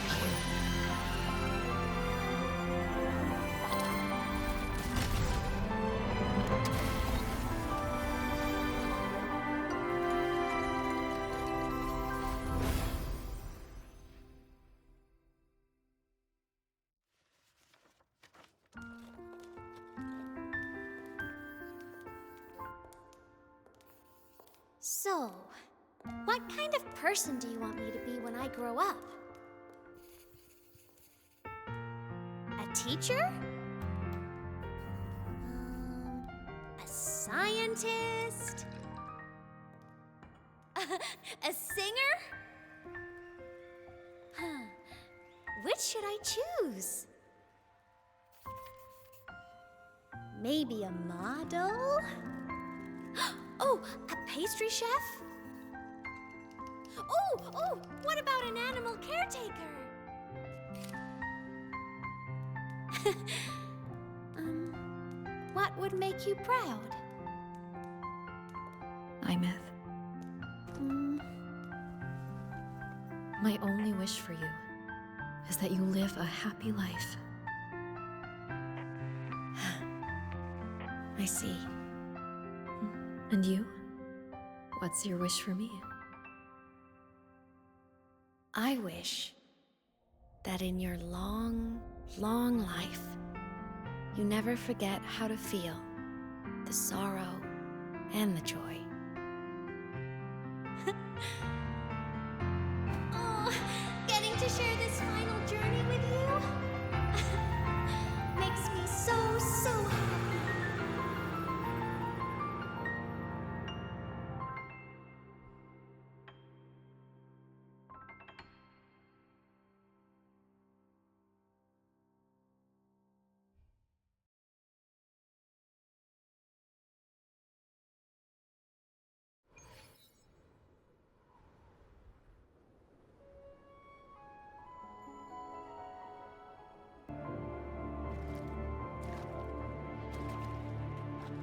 So, what kind of person do you want me to be when I grow up? A teacher? A scientist? A singer? Huh. Which should I choose? Maybe a model? Oh, a pastry chef? Oh, what about an animal caretaker? What would make you proud? Imeth. My only wish for you is that you live a happy life. I see. And you? What's your wish for me? I wish that in your long, long life, you never forget how to feel the sorrow and the joy. Oh, getting to share this final journey with you makes me so happy.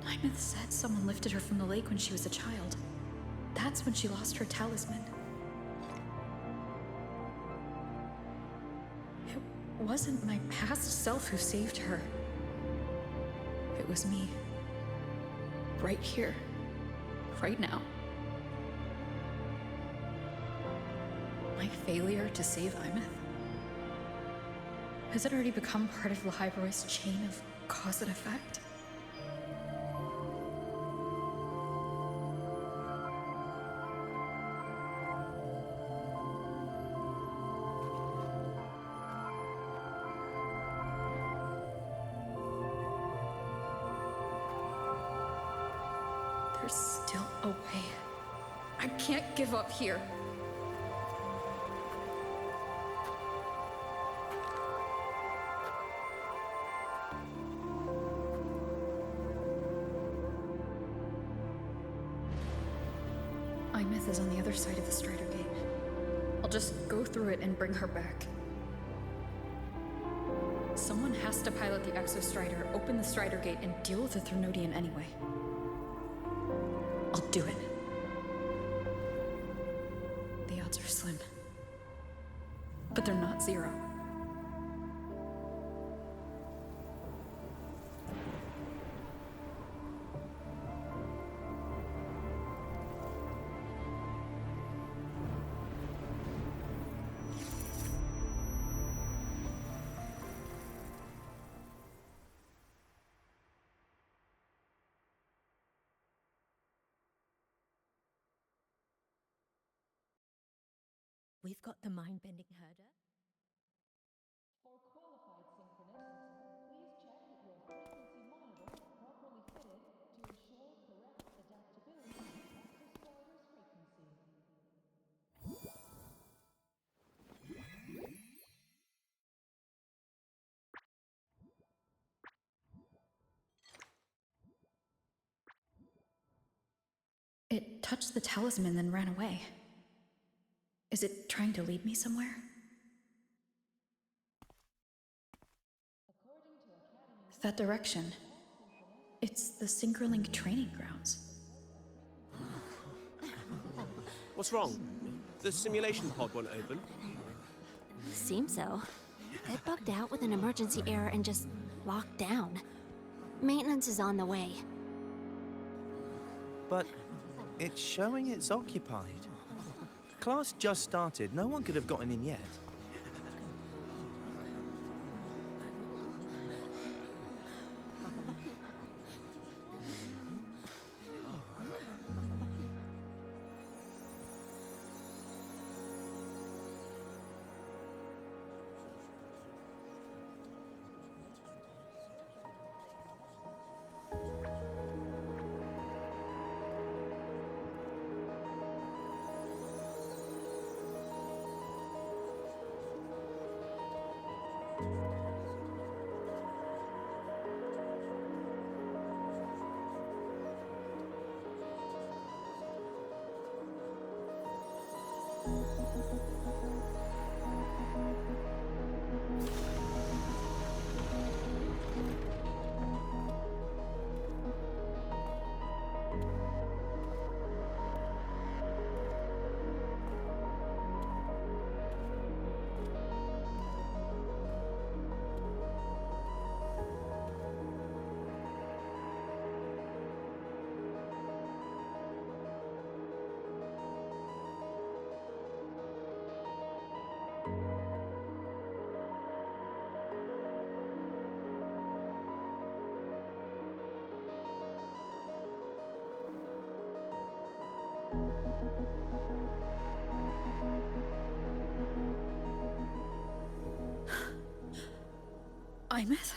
Imeth said someone lifted her from the lake when she was a child. That's when she lost her talisman. It wasn't my past self who saved her. It was me. Right here. Right now. My failure to save Imeth? Has it already become part of Lahiroy's chain of cause and effect? There's still a way. I can't give up here. Imeth is on the other side of the Strider Gate. I'll just go through it and bring her back. Someone has to pilot the Exo Strider, open the Strider Gate, and deal with the Thrunodian anyway. I'll do it. The odds are slim. But they're not zero. We've got the mind-bending herder. For qualified synchronists, please check that your frequency monitor is properly fitted to ensure correct adaptability to Nexus Strider's frequency. It touched the talisman, then ran away. Is it trying to lead me somewhere? That direction. It's the Synchrolink training grounds. What's wrong? The simulation pod won't open? Seems so. It bugged out with an emergency error and just locked down. Maintenance is on the way. But it's showing it's occupied. Class just started. No one could have gotten in yet. Imeth?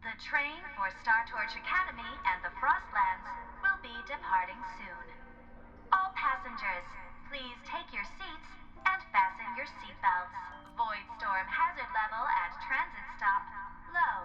The train for Star Torch Academy and the Frostlands will be departing soon. All passengers, please take your seats and fasten your seatbelts. Void storm hazard level at transit stop low.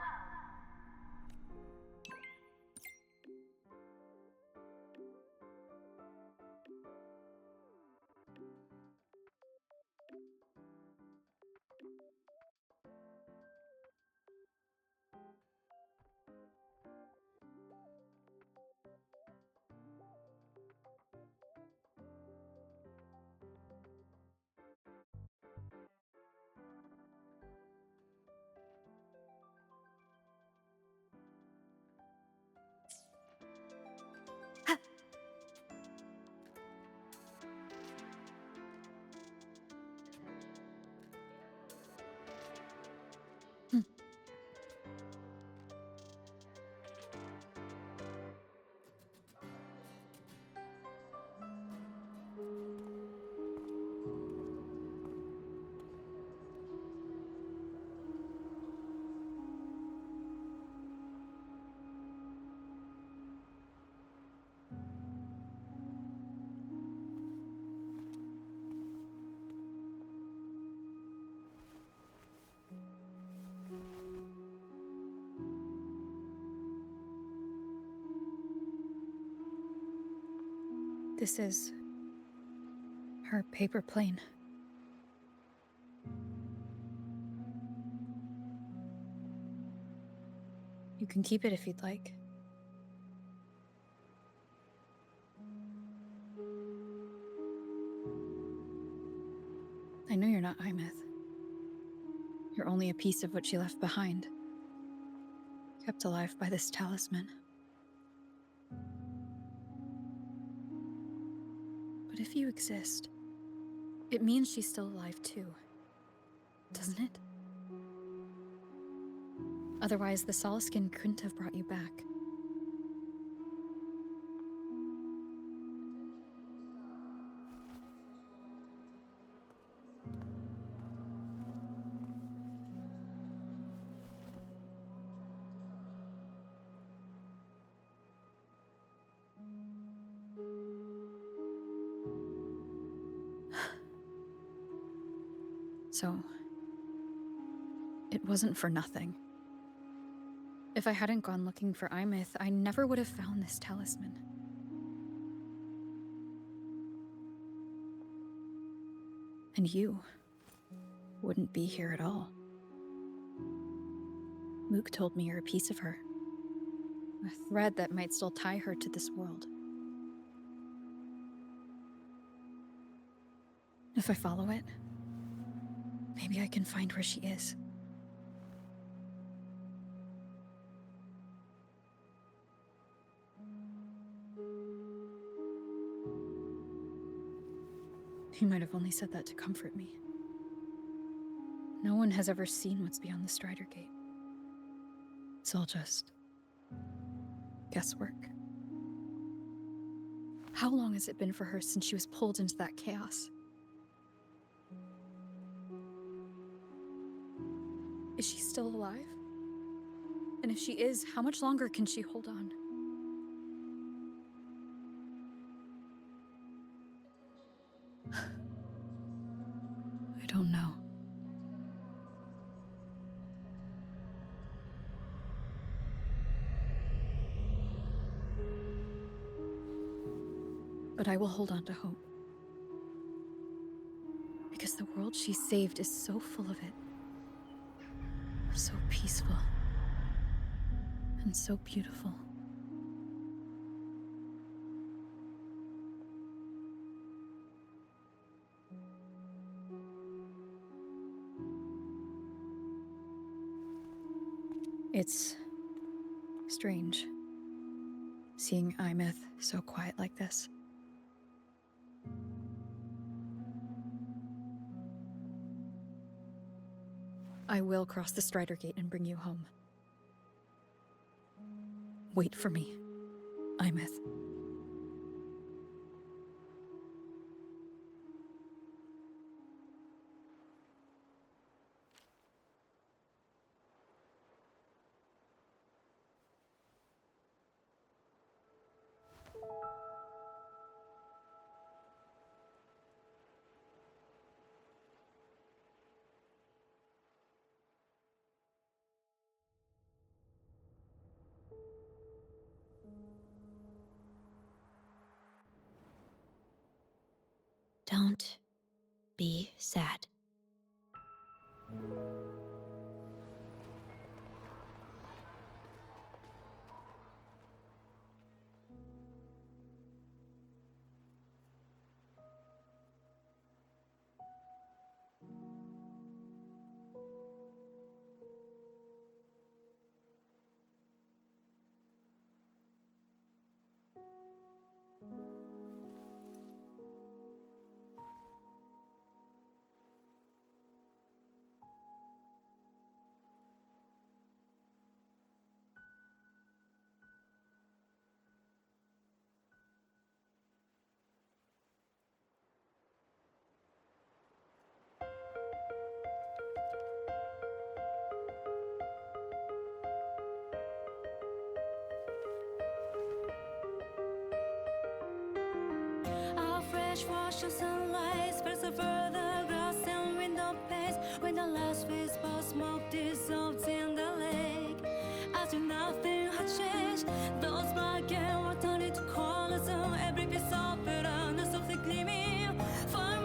This is Her paper plane. You can keep it if you'd like. I know you're not Imeth. You're only a piece of what she left behind, kept alive by this talisman. But if you exist, it means she's still alive too, doesn't it? Otherwise, the Solaskin couldn't have brought you back. So, it wasn't for nothing. If I hadn't gone looking for Imeth, I never would have found this talisman. And you wouldn't be here at all. Mook told me you're a piece of her. A thread that might still tie her to this world. If I follow it, maybe I can find where she is. He might have only said that to comfort me. No one has ever seen what's beyond the Strider Gate. It's all just guesswork. How long has it been for her since she was pulled into that chaos? Is she still alive? And if she is, how much longer can she hold on? I don't know. But I will hold on to hope. Because the world she saved is so full of it. So peaceful. And so beautiful. It's strange, seeing Imeth so quiet like this. I will cross the Strider Gate and bring you home. Wait for me, Imeth. Don't be sad. Fresh wash of sunlight spreads over the grass and window panes. When the last wisp of smoke dissolves in the lake, as if nothing had changed, those black and white turned into colors, and every piece of it softly gleaming. For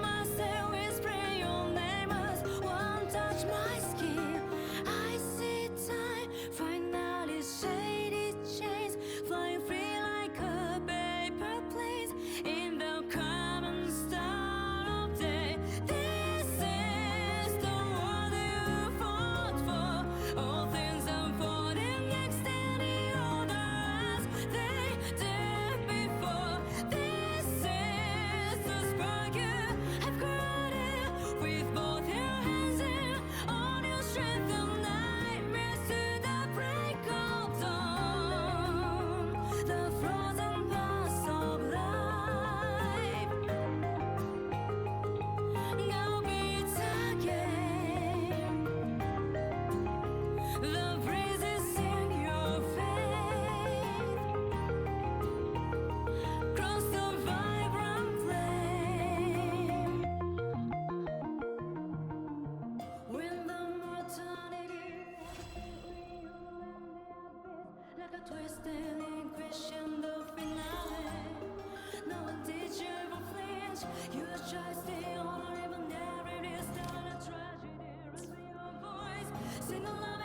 standing crescendo finale. No one did you ever flinch. You just stay on, even there it is not a tragedy. Raise your voice, sing along.